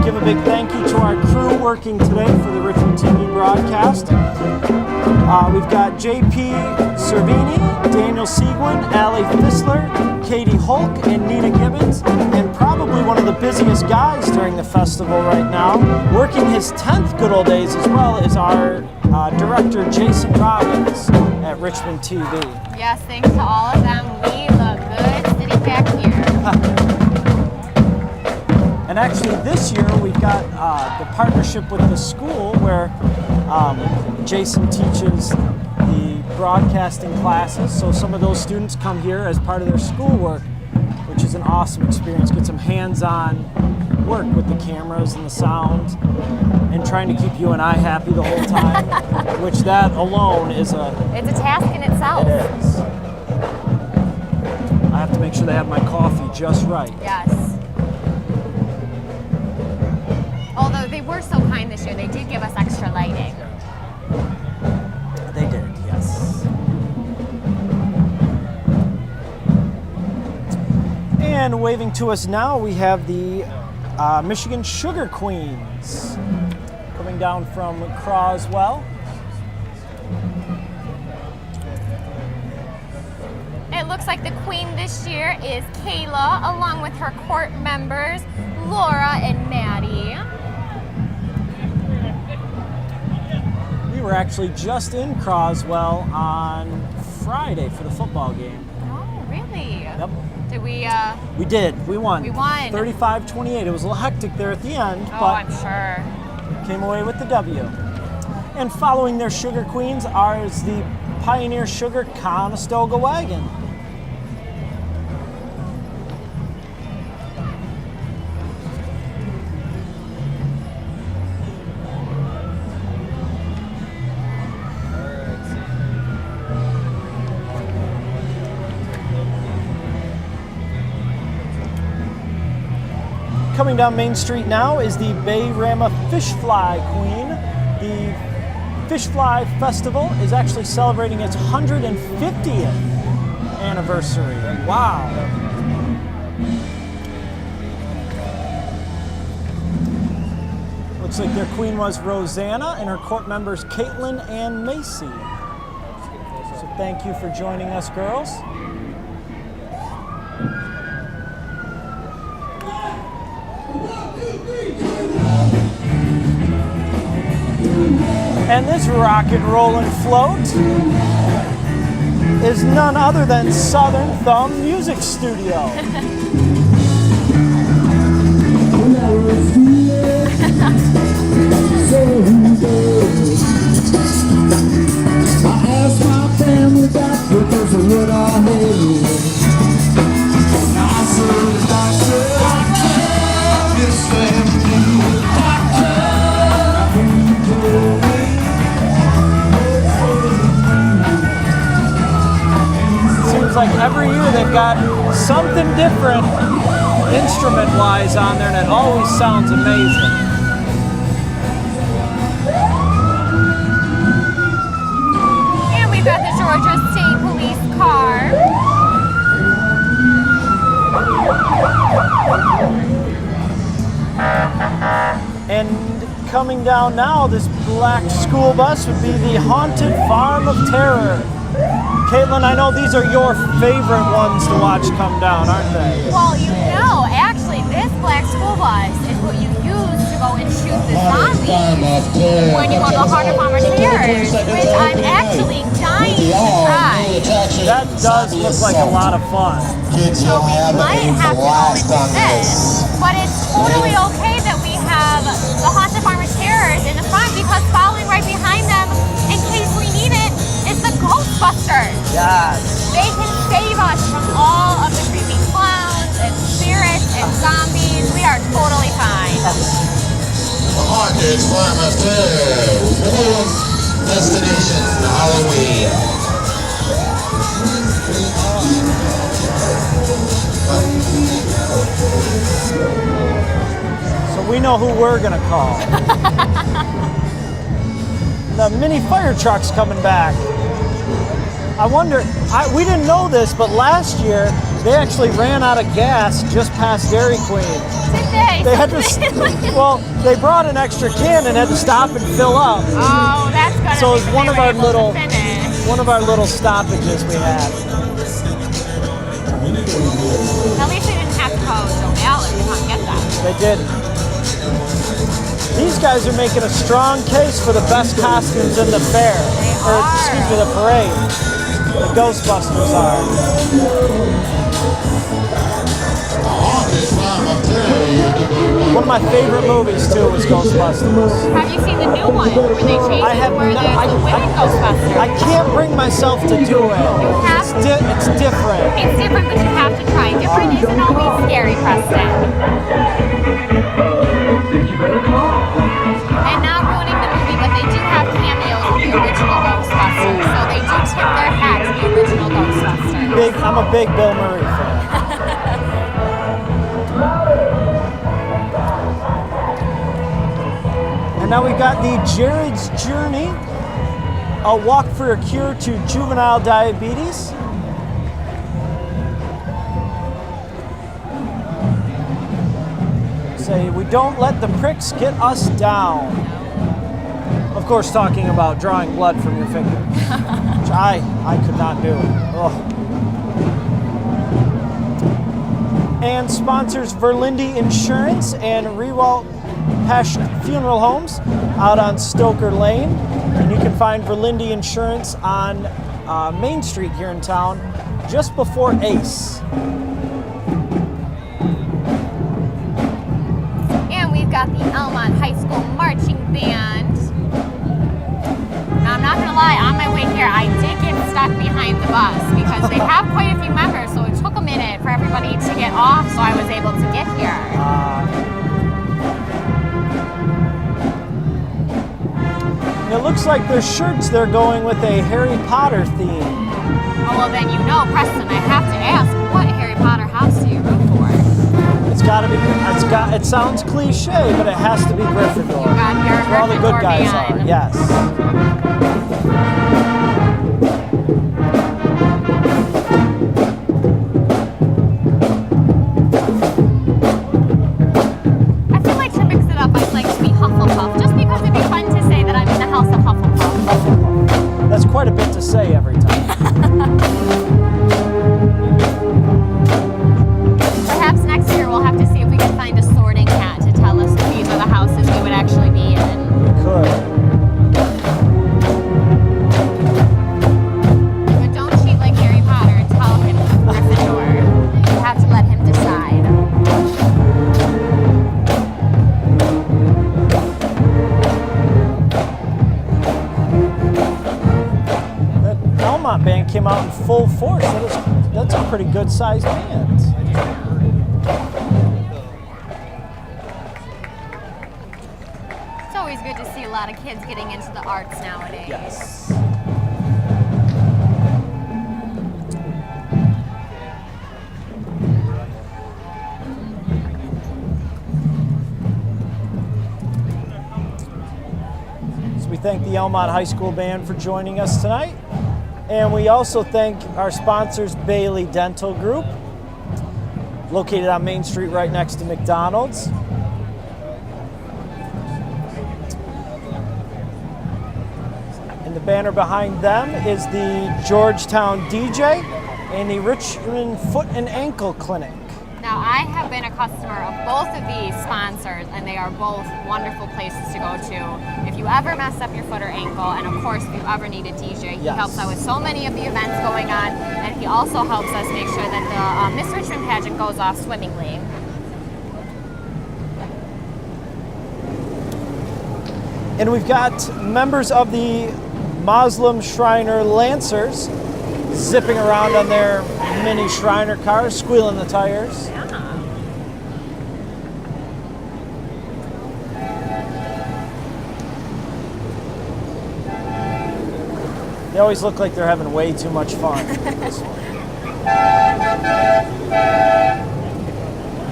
give a big thank you to our crew working today for the Richmond TV broadcast. We've got JP Cervini, Daniel Seguin, Allie Fissler, Katie Hulk, and Nina Gibbons, and probably one of the busiest guys during the festival right now, working his 10th good old days as well, is our director Jason Robbins at Richmond TV. Yes, thanks to all of them. We look good sitting back here. And actually this year we've got the partnership with the school where Jason teaches the broadcasting classes. So some of those students come here as part of their schoolwork, which is an awesome experience. Get some hands-on work with the cameras and the sound and trying to keep you and I happy the whole time, which that alone is it's a task in itself. It is. I have to make sure they have my coffee just right. Yes. Although they were so kind this year, they did give us extra lighting. They did, yes. And waving to us now, we have the Michigan Sugar Queens. coming down from Croswell. It looks like the queen this year is Kayla, along with her court members, Laura and Maddie. We were actually just in Croswell on Friday for the football game. Oh, really? Yep. Did we? We did. We won. We won. 35-28. It was a little hectic there at the end, Oh, but I'm sure. came away with the W. And following their Sugar Queens are the Pioneer Sugar Conestoga Wagon. Coming down Main Street now is the Bay Rama Fish Fly Queen. The Fish Fly Festival is actually celebrating its 150th anniversary. Wow. Looks like their queen was Rosanna and her court members Caitlin and Macy. So thank you for joining us, girls. And this rock and rollin' float is none other than Southern Thumb Music Studio. I asked my family back because of what I heard. I said, doctor, this family, doctor, Seems like every year they've got something different instrument-wise on there, and it always sounds amazing. And we've got the Georgia State Police car. And coming down now, this black school bus would be the Haunted Farm of Terror. Caitlin, I know these are your favorite ones to watch come down, aren't they? Well, you know, actually, this black school bus is what you use to go and shoot the zombies when you go to the Haunted Farm of Terror, which I'm actually dying to try. That does look like a lot of fun. So we might have to go into this, but it's totally okay that we have the Haunted Farm of Terrors in the front, because following right behind them, in case we need it, is the Ghostbusters. Yes. They can save us from all of the creepy clowns and spirits and zombies. We are totally fine. The Haunted Farm of Terror, destination Halloween. So we know who we're gonna call. The mini fire truck's coming back. I wonder, we didn't know this, but last year they actually ran out of gas just past Dairy Queen. Did they? They had to, well, they brought an extra can and had to stop and fill up. Oh, that's gonna So be it's one of our finish. little stoppages we had. At least they didn't have to call Joe Ballard to come get that. They didn't. These guys are making a strong case for the best costumes in the fair. Excuse me, the parade. The Ghostbusters are. One of my favorite movies too was Ghostbusters. Have you seen the new one where they changed I have it where not. there's the women Ghostbusters? I can't bring myself to do it. have It's different. It's different, but you have to try. Different isn't always scary, Preston. And not ruining the movie, but they do have cameos of the original Ghostbusters. So they do tip their hat to the original Ghostbusters. I'm a big Bill Murray fan. And now we've got the Jared's Journey, a walk for a cure to juvenile diabetes. Say, we don't let the pricks get us down. Of course, talking about drawing blood from your finger, which I could not do. Ugh. And sponsors Verlinde Insurance and Rewalt Passionate Funeral Homes out on Stoker Lane. And you can find Verlinde Insurance on Main Street here in town, just before Ace. And we've got the Elmont High School Marching Band. Now, I'm not going to lie, on my way here, I did get stuck behind the bus because they have quite a few members, so it took a minute for everybody to get off, so I was able to get here. It looks like their shirts, they're going with a Harry Potter theme. Oh, well then you know, Preston, I have to ask, what Harry Potter house do you root for? It's got to be, it sounds cliche, but it has to be Gryffindor. You're a Where all the good Gryffindor guys man. are, yes. I feel like to mix it up, I'd like to be Hufflepuff, just because it'd be fun to say that I'm in the house of Hufflepuff. That's quite a bit to say every time. Perhaps next year we'll have to see if we can find a sorting hat to tell us that these are the houses we would actually be in. We could. But don't cheat like Harry Potter and tell him Gryffindor. You have to let him decide. That Elmont band came out in full force. That's a pretty good sized band. It's always good to see a lot of kids getting into the arts nowadays. Yes. So we thank the Elmont High School Band for joining us tonight. And we also thank our sponsors, Bailey Dental Group, located on Main Street right next to McDonald's. And the banner behind them is the Georgetown DJ and the Richmond Foot and Ankle Clinic. Now, I have been a customer of both of these sponsors, and they are both wonderful places to go to. If you ever mess up your foot or ankle, and of course, if you ever need a DJ, he Yes. helps out with so many of the events going on, and he also helps us make sure that the Miss Richmond pageant goes off swimmingly. And we've got members of the Muslim Shriner Lancers zipping around on their mini Shriner cars, squealing the tires. They always look like they're having way too much fun.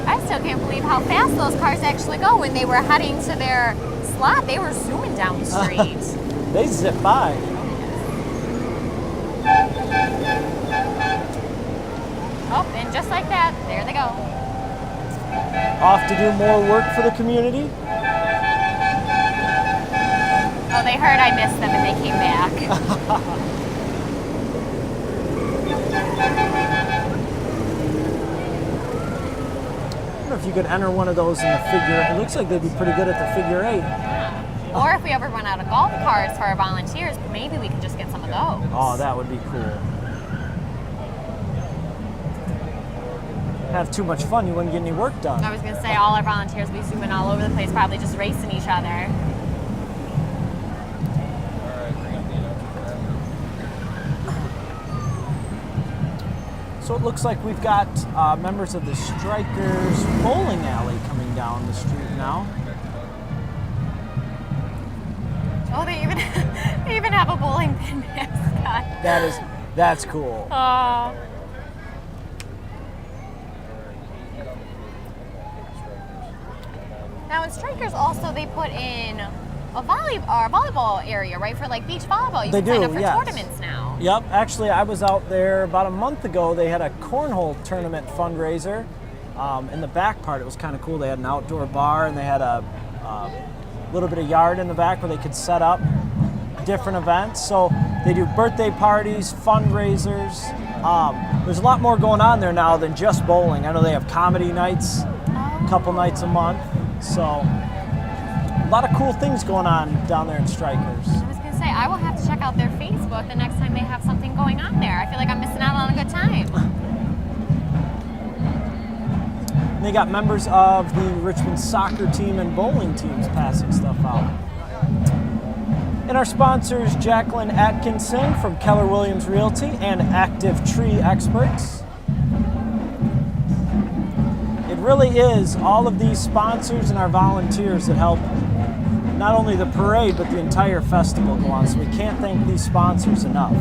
I still can't believe how fast those cars actually go. When they were heading to their slot, they were zooming down the street. They zip by. Oh, and just like that, there they go. Off to do more work for the community. Oh, they heard I missed them and they came back. I don't know if you could enter one of those in the figure. It looks like they'd be pretty good at the figure eight. Or if we ever run out of golf carts for our volunteers, maybe we can just get some of those. Oh, that would be cool. Have too much fun, you wouldn't get any work done. I was going to say, all our volunteers will be zooming all over the place, probably just racing each other. So it looks like we've got members of the Strikers Bowling Alley coming down the street now. Oh, they even have a bowling pin mascot. That's cool. Oh. Now in Strikers also they put in a volleyball area, right, for like beach volleyball. You They can sign do, up for yes. tournaments now. Yep, actually I was out there about a month ago. They had a cornhole tournament fundraiser. In the back part it was kind of cool. They had an outdoor bar and they had a little bit of yard in the back where they could set up different events. So they do birthday parties, fundraisers. There's a lot more going on there now than just bowling. I know they have comedy nights, a couple nights a month. So a lot of cool things going on down there in Strikers. I was going to say, I will have to check out their Facebook the next time they have something going on there. I feel like I'm missing out on a good time. And they got members of the Richmond soccer team and bowling teams passing stuff out. And our sponsors, Jacqueline Atkinson from Keller Williams Realty and Active Tree Experts. It really is all of these sponsors and our volunteers that help not only the parade, but the entire festival go on. So we can't thank these sponsors enough.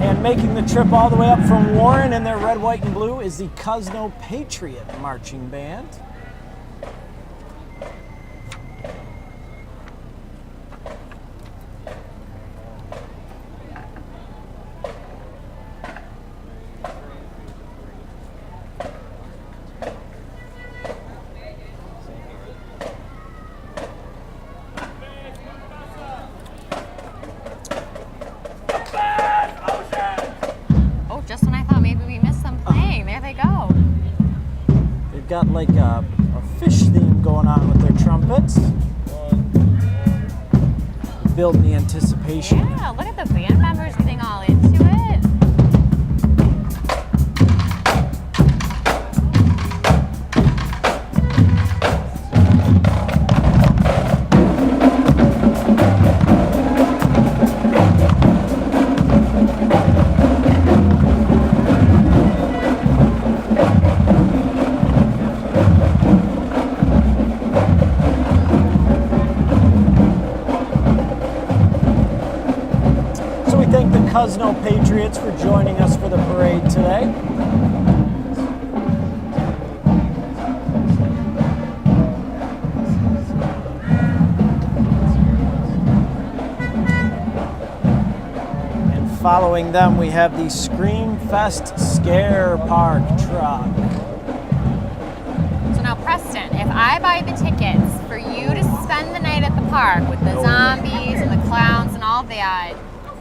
And making the trip all the way up from Warren in their red, white, and blue is the Cosmo Patriot Marching Band. Got like a fish theme going on with their trumpets. Building the anticipation. Yeah, look at the band members getting all into it. Cosmo Patriots for joining us for the parade today. And following them, we have the Scream Fest Scare Park truck. So now, Preston, if I buy the tickets for you to spend the night at the park with the zombies and the clowns and all that,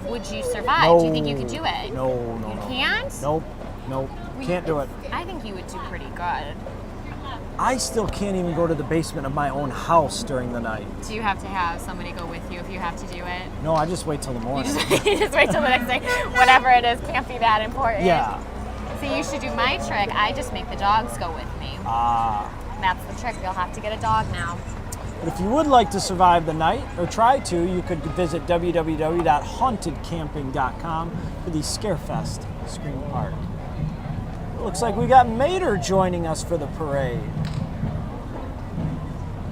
would you survive? No. Do you think you could do it? No. You can't? Nope. Can't do it. I think you would do pretty good. I still can't even go to the basement of my own house during the night. Do you have to have somebody go with you if you have to do it? No, I just wait till the morning. You just wait till the next day. Whatever it is, can't be that important. Yeah. See, you should do my trick. I just make the dogs go with me. That's the trick. You'll have to get a dog now. But if you would like to survive the night, or try to, you could visit www.hauntedcamping.com for the Scarefest Scream Park. It looks like we got Mater joining us for the parade.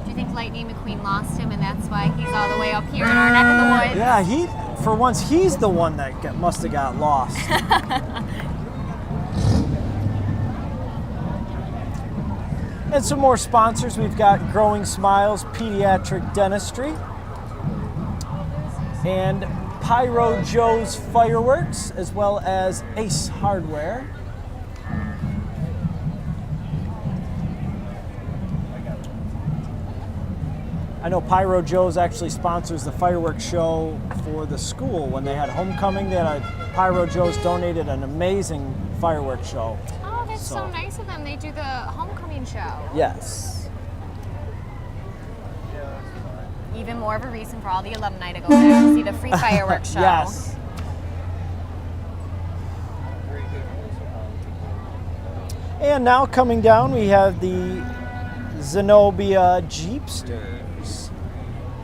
Do you think Lightning McQueen lost him and that's why he's all the way up here in our neck of the woods? Yeah, for once, he's the one that must have got lost. And some more sponsors. We've got Growing Smiles Pediatric Dentistry and Pyro Joe's Fireworks, as well as Ace Hardware. I know Pyro Joe's actually sponsors the fireworks show for the school. When they had homecoming, Pyro Joe's donated an amazing fireworks show. Oh, that's so nice of them. They do the homecoming show. Yes. Even more of a reason for all the alumni to go there to see the free fireworks show. Yes. And now coming down, we have the Zenobia Jeepsters.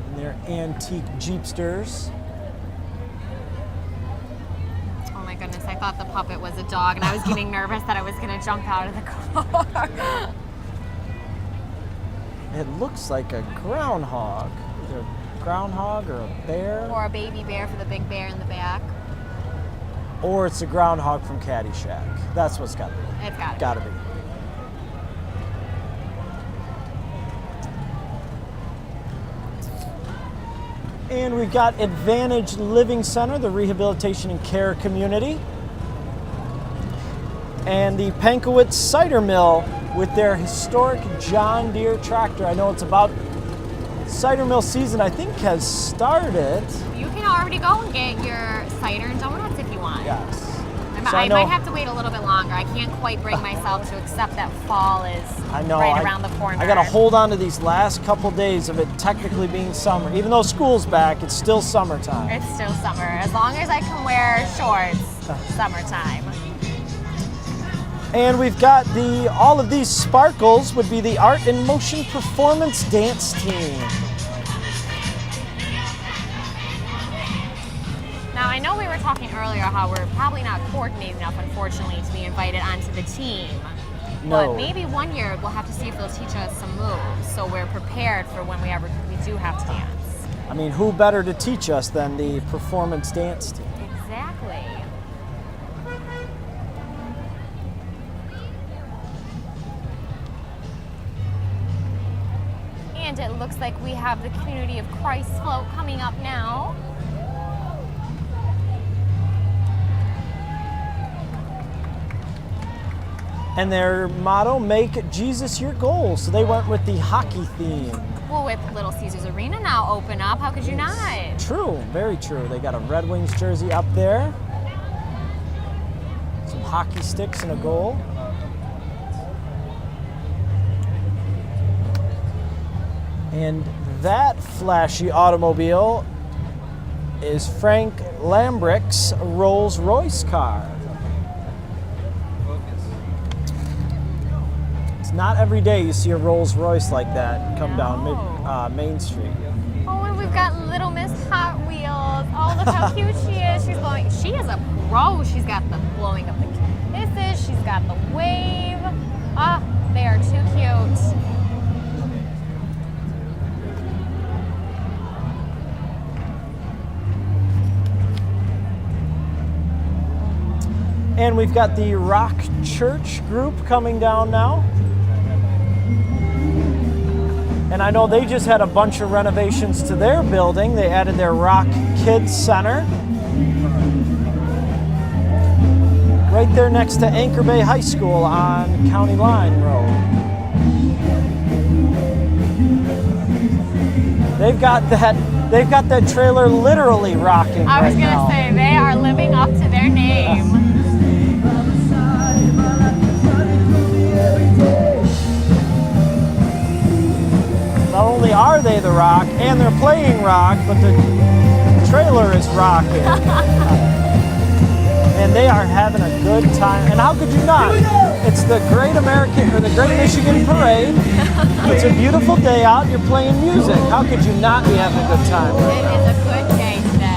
And they're antique Jeepsters. Oh my goodness, I thought the puppet was a dog and I was getting nervous that I was going to jump out of the car. It looks like a groundhog. Either a groundhog or a bear. Or a baby bear for the big bear in the back. Or it's a groundhog from Caddyshack. That's what's got to be. It's got to Gotta be. And we've got Advantage Living Center, the rehabilitation and care community. and the Pankowitz Cider Mill with their historic John Deere tractor. I know it's about cider mill season, I think, has started. You can already go and get your cider and donuts if you want. Yes. So I might have to wait a little bit longer. I can't quite bring myself to accept that fall is right around the corner. I got to hold on to these last couple days of it technically being summer. Even though school's back, it's still summertime. It's still summer. As long as I can wear shorts, summertime. And we've got all of these sparkles would be the Art in Motion Performance Dance Team. Now, I know we were talking earlier how we're probably not coordinated enough, unfortunately, to be invited onto the team. No. But maybe one year we'll have to see if they'll teach us some moves so we're prepared for when we do have to dance. I mean, who better to teach us than the performance dance team? Exactly. And it looks like we have the Community of Christ float coming up now. And their motto, make Jesus your goal. So they went with the hockey theme. Well, with Little Caesars Arena now open up, how could you not? True, very true. They got a Red Wings jersey up there. Some hockey sticks and a goal. And that flashy automobile is Frank Lambrick's Rolls-Royce car. It's not every day you see a Rolls-Royce like that come down Main Street. Oh, and we've got Little Miss Hot Wheels. Oh, look how cute she is. She's blowing. She is a pro. She's got the blowing up the kisses. She's got the wave. Ah, they are too cute. And we've got the Rock Church group coming down now. And I know they just had a bunch of renovations to their building. They added their Rock Kids Center. Right there next to Anchor Bay High School on County Line Road. They've got that trailer literally rocking I was right now. gonna say, they are living up to their name. Not only are they the rock, and they're playing rock, but the trailer is rocking. And they are having a good time. And how could you not? It's the Great Michigan Parade. It's a beautiful day out. You're playing music. How could you not be having a good time? It is a good day today.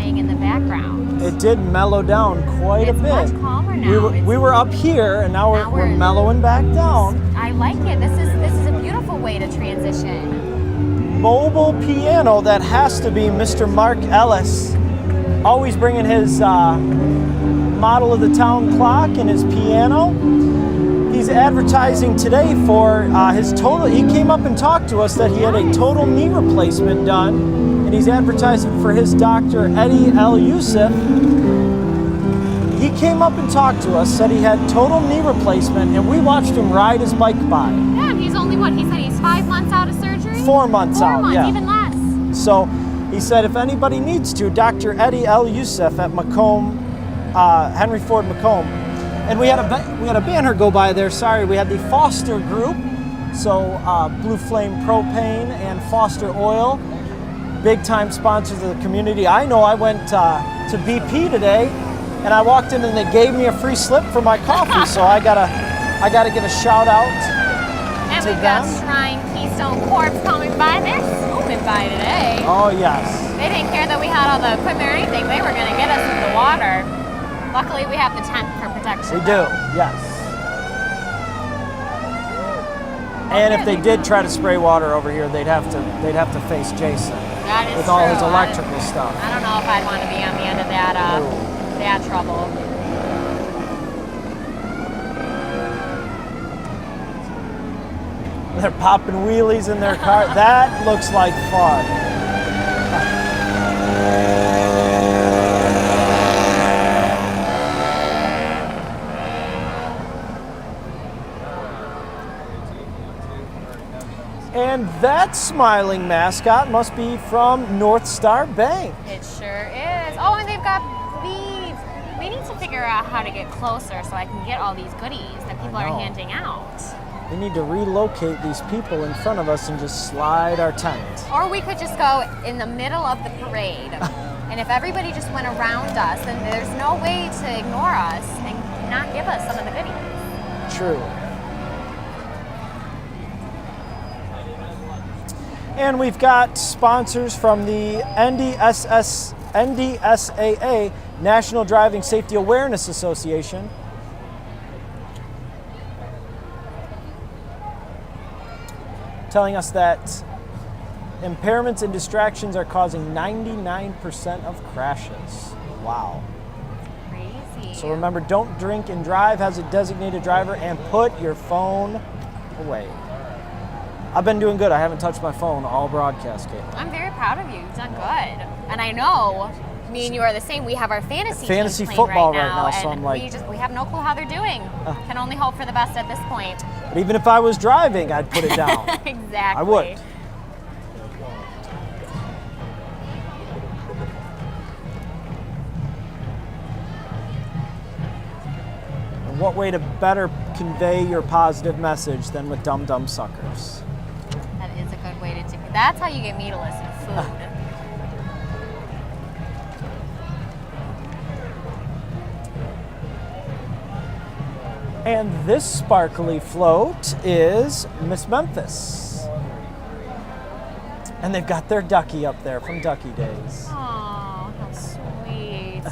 In the background. It did mellow down quite a bit. It's much calmer now. We were up here, and now we're mellowing back down. I like it. This is a beautiful way to transition. Mobile piano, that has to be Mr. Mark Ellis. Always bringing his model of the town clock and his piano. He's advertising today for his total. He came up and talked to us that he had a total knee replacement done. And he's advertising for his doctor, Eddie L. Youssef. He came up and talked to us, said he had total knee replacement, and we watched him ride his bike by. Yeah, and he's only what? He said he's 5 months out of surgery? 4 months out, 4 months, yeah. even less. So he said if anybody needs to, Dr. Eddie L. Youssef at Macomb, Henry Ford Macomb. And we had a banner go by there, sorry, we had the Foster Group, so Blue Flame Propane and Foster Oil. Big time sponsors of the community. I know I went to BP today, and I walked in and they gave me a free slip for my coffee. So I gotta give a shout out and to we've them. got Shrine Keystone Corp coming by. They're swooping by today. Oh yes. They didn't care that we had all the equipment or anything. They were gonna get us in the water. Luckily, we have the tent for protection. We do. Yes. And if they did try to spray water over here, they'd have to face Jason That is with all his true. electrical stuff. I don't know if I'd want to be on the end of that trouble. They're popping wheelies in their car. That looks like fun. And that smiling mascot must be from North Star Bank. It sure is. Oh, and they've got leaves. We need to figure out how to get closer so I can get all these goodies that people are handing out. We need to relocate these people in front of us and just slide our tent. Or we could just go in the middle of the parade. And if everybody just went around us, then there's no way to ignore us and not give us some of the goodies. True. And we've got sponsors from the NDSAA, National Driving Safety Awareness Association. Telling us that impairments and distractions are causing 99% of crashes. Wow. Crazy. So remember, don't drink and drive, has a designated driver, and put your phone away. I've been doing good. I haven't touched my phone all broadcast, Kate. I'm very proud of you. You've done good. And I know me and you are the same. We have our fantasy teams playing football right now, so I'm like, we have no clue how they're doing. Can only hope for the best at this point. But even if I was driving, I'd put it down. Exactly. I would. And what way to better convey your positive message than with dumb suckers? That is a good way to do it. That's how you get me to listen to food. And this sparkly float is Miss Memphis. And they've got their ducky up there from Ducky Days. Oh, how sweet.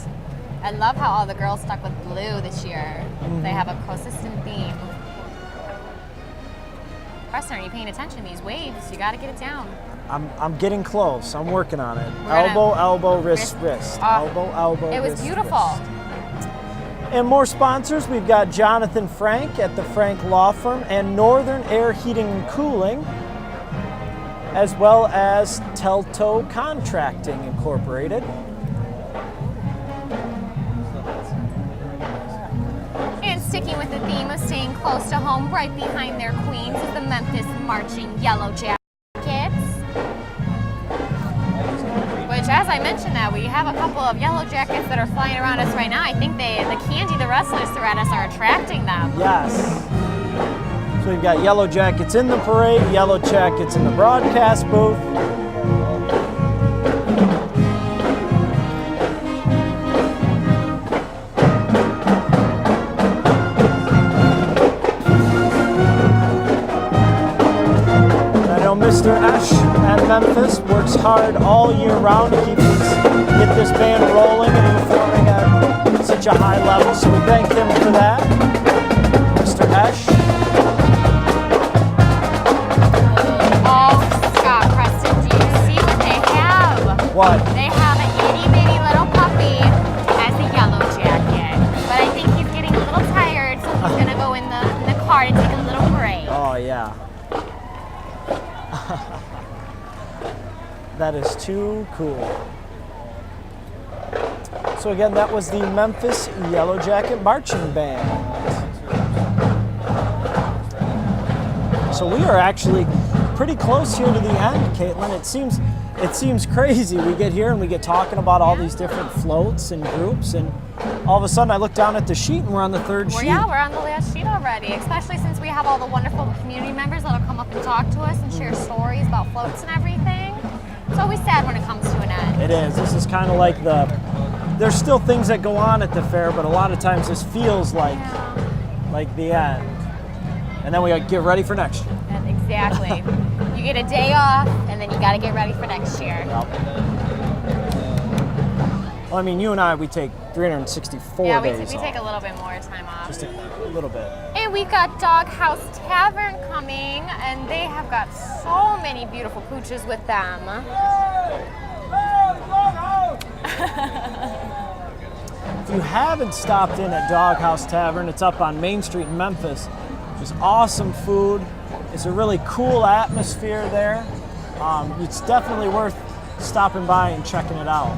I love how all the girls stuck with blue this year. They have a consistent theme. Preston, are you paying attention to these waves? You got to get it down. I'm getting close. I'm working on it. We're Elbow, wrist. Elbow, It was wrist, beautiful. wrist. And more sponsors, we've got Jonathan Frank at the Frank Law Firm and Northern Air Heating and Cooling, as well as Telto Contracting Incorporated. And sticking with the theme of staying close to home, right behind their queens is the Memphis marching Yellowjackets. Which, as I mentioned that, we have a couple of Yellowjackets that are flying around us right now. I think the candy the wrestlers threw at us are attracting them. Yes. So we've got Yellowjackets in the parade, Yellowjackets in the broadcast booth. Mr. Esch at Memphis works hard all year round to get this band rolling and performing at such a high level, so we thank him for that. Mr. Esch. Oh, Scott, Preston, do you see what they have? What? They have an itty bitty little puppy as a Yellowjacket, but I think he's getting a little tired, so he's gonna go in the car to take a little break. Oh, yeah. That is too cool. So again, that was the Memphis Yellowjacket Marching Band. So we are actually pretty close here to the end, Caitlin. It seems crazy. We get here and we get talking about all these different floats and groups, and all of a sudden I look down at the sheet and we're on the third sheet. Yeah, we're on the last sheet already, especially since we have all the wonderful community members that'll come up and talk to us and share stories about floats and everything. It's always sad when it comes to an end. It is. This is kind of like there's still things that go on at the fair, but a lot of times this feels like the end. And then we get ready for next year. Exactly. You get a day off, and then you got to get ready for next year. Yep. Well, I mean, you and I, we take 364 yeah, days we off. take a little bit more time off. Just a little bit. And And we've got Doghouse Tavern coming, and they have got so many beautiful pooches with them. If you haven't stopped in at Doghouse Tavern, it's up on Main Street in Memphis. There's awesome food. It's a really cool atmosphere there. It's definitely worth stopping by and checking it out.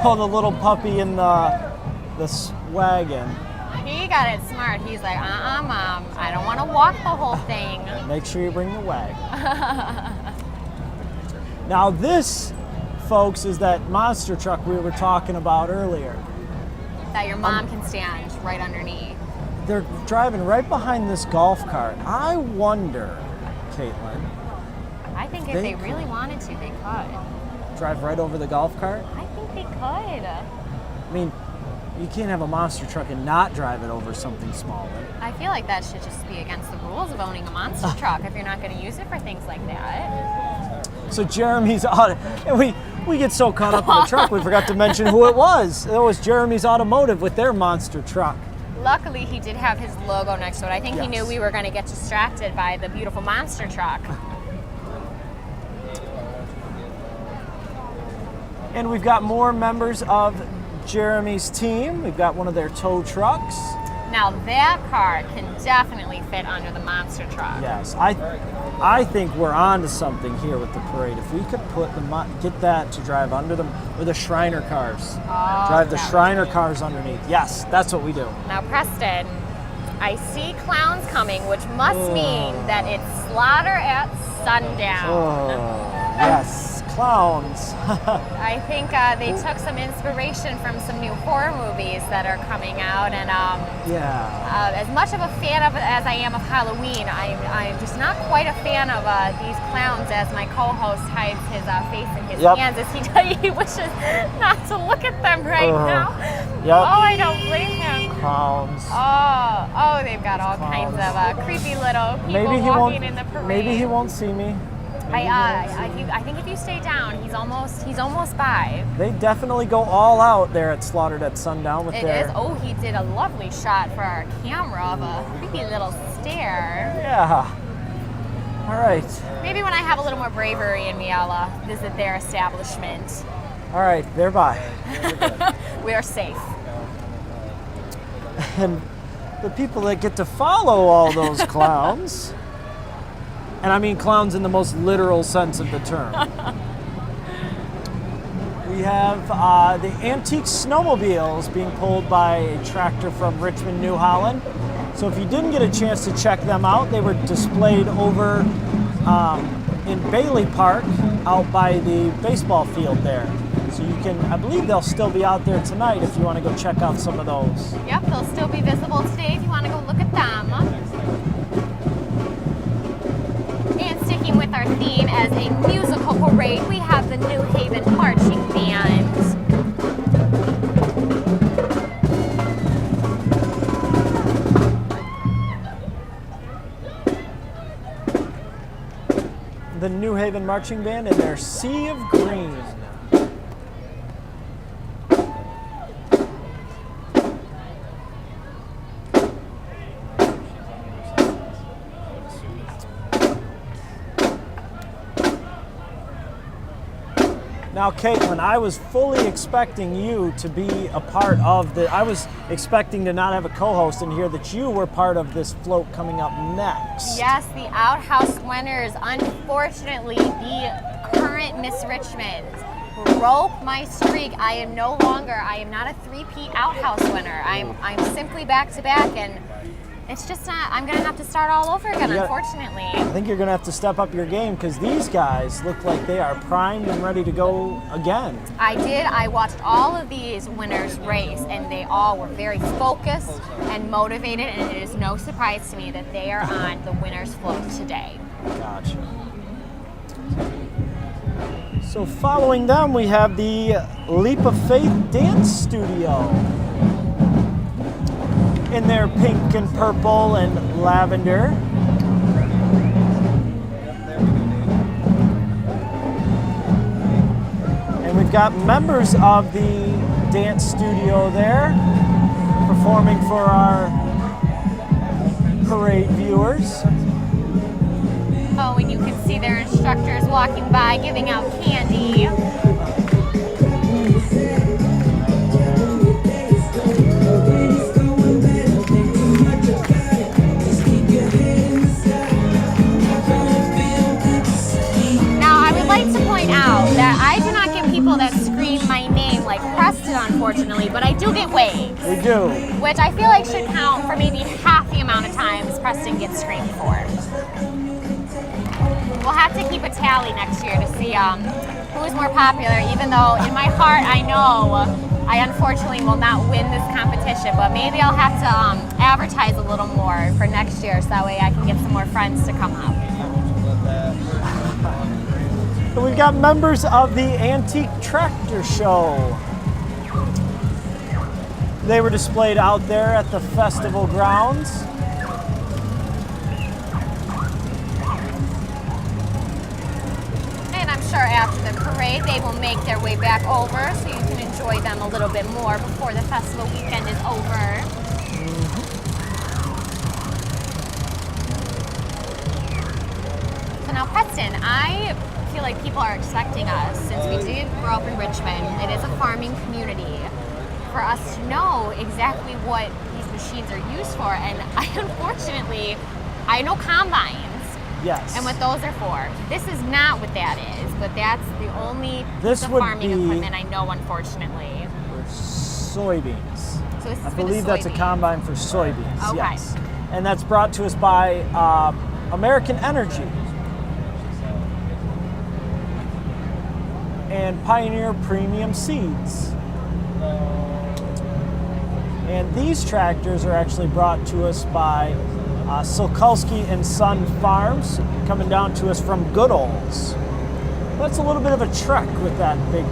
Oh, the little puppy in the wagon. He got it smart. He's like, Mom, I don't want to walk the whole thing. Make sure you bring the wagon. Now this, folks, is that monster truck we were talking about earlier. That your mom can stand right underneath. They're driving right behind this golf cart. I wonder, Caitlin. I think if they really wanted to, they could. Drive right over the golf cart? I think they could. I mean, you can't have a monster truck and not drive it over something smaller. I feel like that should just be against the rules of owning a monster truck if you're not going to use it for things like that. So Jeremy's and we get so caught up in the truck we forgot to mention who it was. It was Jeremy's Automotive with their monster truck. Luckily, he did have his logo next to it. I think he knew we were going to get distracted by the beautiful monster truck. And we've got more members of Jeremy's team. We've got one of their tow trucks. Now that car can definitely fit under the monster truck. Yes, I think we're on to something here with the parade. If we could get that to drive under them, or the Shriner cars. Oh, drive the Shriner cars underneath. Yes, that's what we do. Now, Preston, I see clowns coming, which must mean that it's slaughter at sundown. Oh, yes, clowns. I think they took some inspiration from some new horror movies that are coming out, and as much of a fan of it as I am of Halloween, I'm just not quite a fan of these clowns. As my co-host hides his face in his hands as he wishes not to look at them right now. Oh, I don't blame him. Clowns. Oh, they've got all kinds of creepy little people walking in the parade. Maybe he won't see me. I think if you stay down, he's almost by. They definitely go all out there at Slaughtered at Sundown with their... Oh, he did a lovely shot for our camera of a creepy little stare. Yeah. All right. Maybe when I have a little more bravery in me, I'll visit their establishment. All right, they're by. We are safe. And the people that get to follow all those clowns... And I mean clowns in the most literal sense of the term. We have the antique snowmobiles being pulled by a tractor from Richmond, New Holland. So if you didn't get a chance to check them out, they were displayed over in Bailey Park out by the baseball field there. So you can, I believe they'll still be out there tonight if you want to go check out some of those. Yep, they'll still be visible today if you want to go look at them. And sticking with our theme as a musical parade, we have the New Haven Marching Band. The New Haven Marching Band in their Sea of Green. Now, Caitlin, I was fully expecting you to be a part of the... I was expecting to not have a co-host and hear that you were part of this float coming up next. Yes, the Outhouse winners. Unfortunately, the current Miss Richmond broke my streak. I am not a three-peat Outhouse winner. I'm simply back-to-back, and it's just not... I'm going to have to start all over again, unfortunately. I think you're going to have to step up your game because these guys look like they are primed and ready to go again. I did. I watched all of these winners race, and they all were very focused and motivated, and it is no surprise to me that they are on the winner's float today. Gotcha. So following them, we have the Leap of Faith Dance Studio. In their pink and purple and lavender. And we've we've got members of the dance studio there performing for our parade viewers. Oh, and you can see their instructors walking by giving out candy. That I do not get people that scream my name like Preston, unfortunately, but I do get waves. We do. Which I feel like should count for maybe half the amount of times Preston gets screamed for. We'll have to keep a tally next year to see who's more popular, even though in my heart I know I unfortunately will not win this competition, but maybe I'll have to advertise a little more for next year so that way I can get some more friends to come out. We've got members of the Antique Tractor Show. They were displayed out there at the festival grounds. And I'm sure after the parade they will make their way back over so you can enjoy them a little bit more before the festival weekend is over. So now Preston, I feel like people are expecting us, since we did grow up in Richmond, it is a farming community, for us to know exactly what these machines are used for. And unfortunately, I know combines. Yes. And what those are for. This is not what that is, but that's the only piece of farming equipment I know, unfortunately. Soybeans. So this is I for believe the that's a soybeans. combine for soybeans. Okay. Yes. And that's brought to us by American Energy and Pioneer Premium Seeds. And these tractors are actually brought to us by Sokolsky and Son Farms, coming down to us from Goodall's. That's a little bit of a trek with that big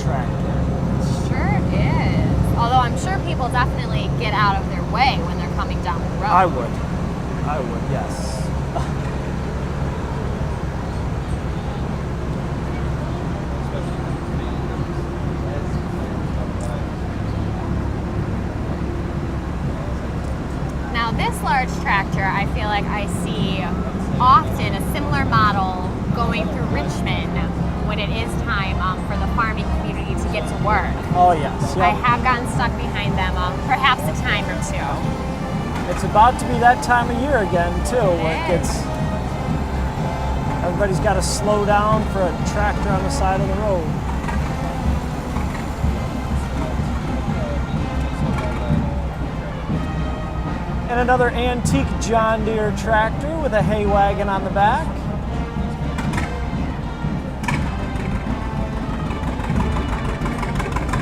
tractor. Sure is. Although I'm sure people definitely get out of their way when they're coming down the road. I would, yes. Now this large tractor, I feel like I see often a similar model going through Richmond when it is time for the farming community to get to work. Oh yes. Yep. I have gotten stuck behind them perhaps a time or two. It's about to be that time of year again too, where it gets, everybody's got to slow down for a tractor on the side of the road. And another antique John Deere tractor with a hay wagon on the back.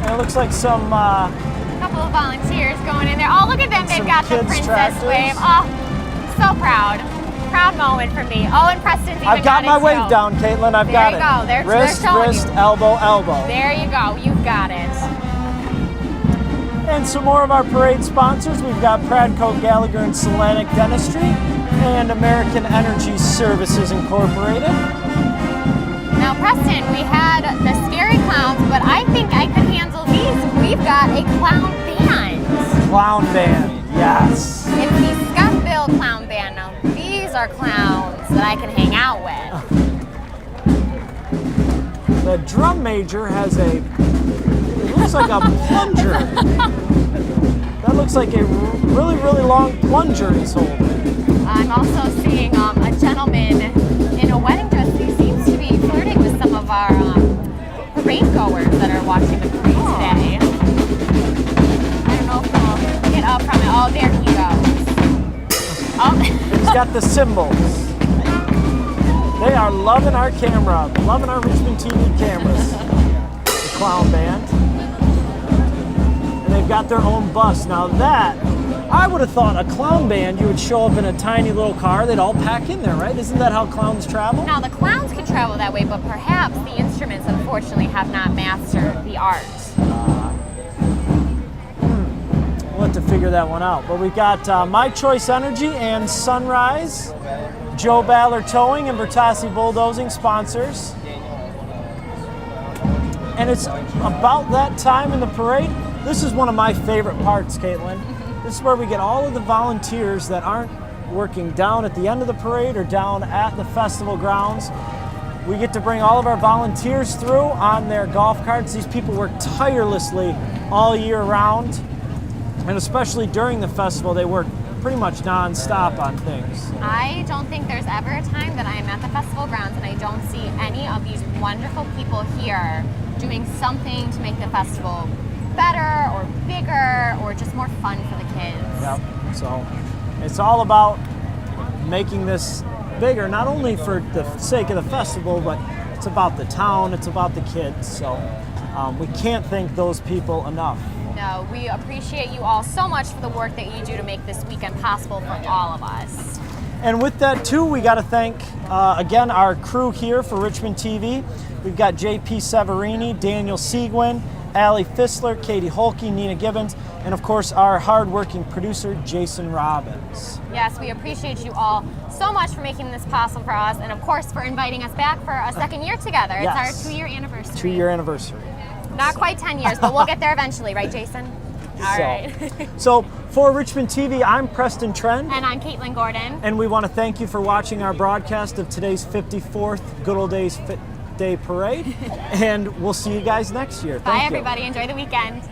And it looks like some A couple of volunteers going in there. Oh, look at them. They've Some got the kids' princess tractors. wave. Oh, so proud. Proud moment for me. Oh, and Preston's even I've got my it wave too. down, Caitlin. I've There got you it. go. They're Wrist, showing wrist, you. elbow, elbow. There you go. You've got it. And some more of our parade sponsors. We've got Pradco, Gallagher, and Solanic Dentistry, and American Energy Services Incorporated. Now, Preston, we had the scary clowns, but I think I could handle these. We've got a clown band. Clown band, yes. It's the Scott Bill Clown Band. Now, these are clowns that I can hang out with. The drum major has it looks like a plunger. That looks like a really, really long plunger he's holding. I'm also seeing a gentleman in a wedding dress who seems to be flirting with some of our parade goers that are watching the parade today. I don't know if we'll get up from it. Oh, there he goes. Oh. He's got the cymbals. They are loving our camera, loving our Richmond TV cameras. The clown band. And they've got their own bus. Now that, I would have thought a clown band, you would show up in a tiny little car, they'd all pack in there, right? Isn't that how clowns travel? Now, the clowns can travel that way, but perhaps the instruments, unfortunately, have not mastered the art. We'll have to figure that one out. But we've got My Choice Energy and Sunrise, Joe Ballard Towing and Bertassi Bulldozing sponsors. And it's about that time in the parade. This is one of my favorite parts, Caitlin. This is where we get all of the volunteers that aren't working down at the end of the parade or down at the festival grounds. We get to bring all of our volunteers through on their golf carts. These people work tirelessly all year round, and especially during the festival, they work pretty much non-stop on things. I don't think there's ever a time that I am at the festival grounds and I don't see any of these wonderful people here doing something to make the festival better or bigger or just more fun for the kids. Yep. So it's all about making this bigger, not only for the sake of the festival, but it's about the town, it's about the kids. So we can't thank those people enough. No, we appreciate you all so much for the work that you do to make this weekend possible for all of us. And with that too, we got to thank again our crew here for Richmond TV. We've got JP Severini, Daniel Seguin, Allie Fissler, Katie Holke, Nina Gibbons, and of course our hardworking producer, Jason Robbins. Yes, we appreciate you all so much for making this possible for us, and of course for inviting us back for a second year together. Yes. It's our 2-year anniversary. 2-year anniversary. Not quite 10 years, but we'll get there eventually, right, Jason? All right. So for Richmond TV, I'm Preston Trend. And I'm Caitlin Gordon. And we want to thank you for watching our broadcast of today's 54th Good Old Days Fit Day Parade. And we'll see you guys next year. Bye, everybody. Enjoy the weekend.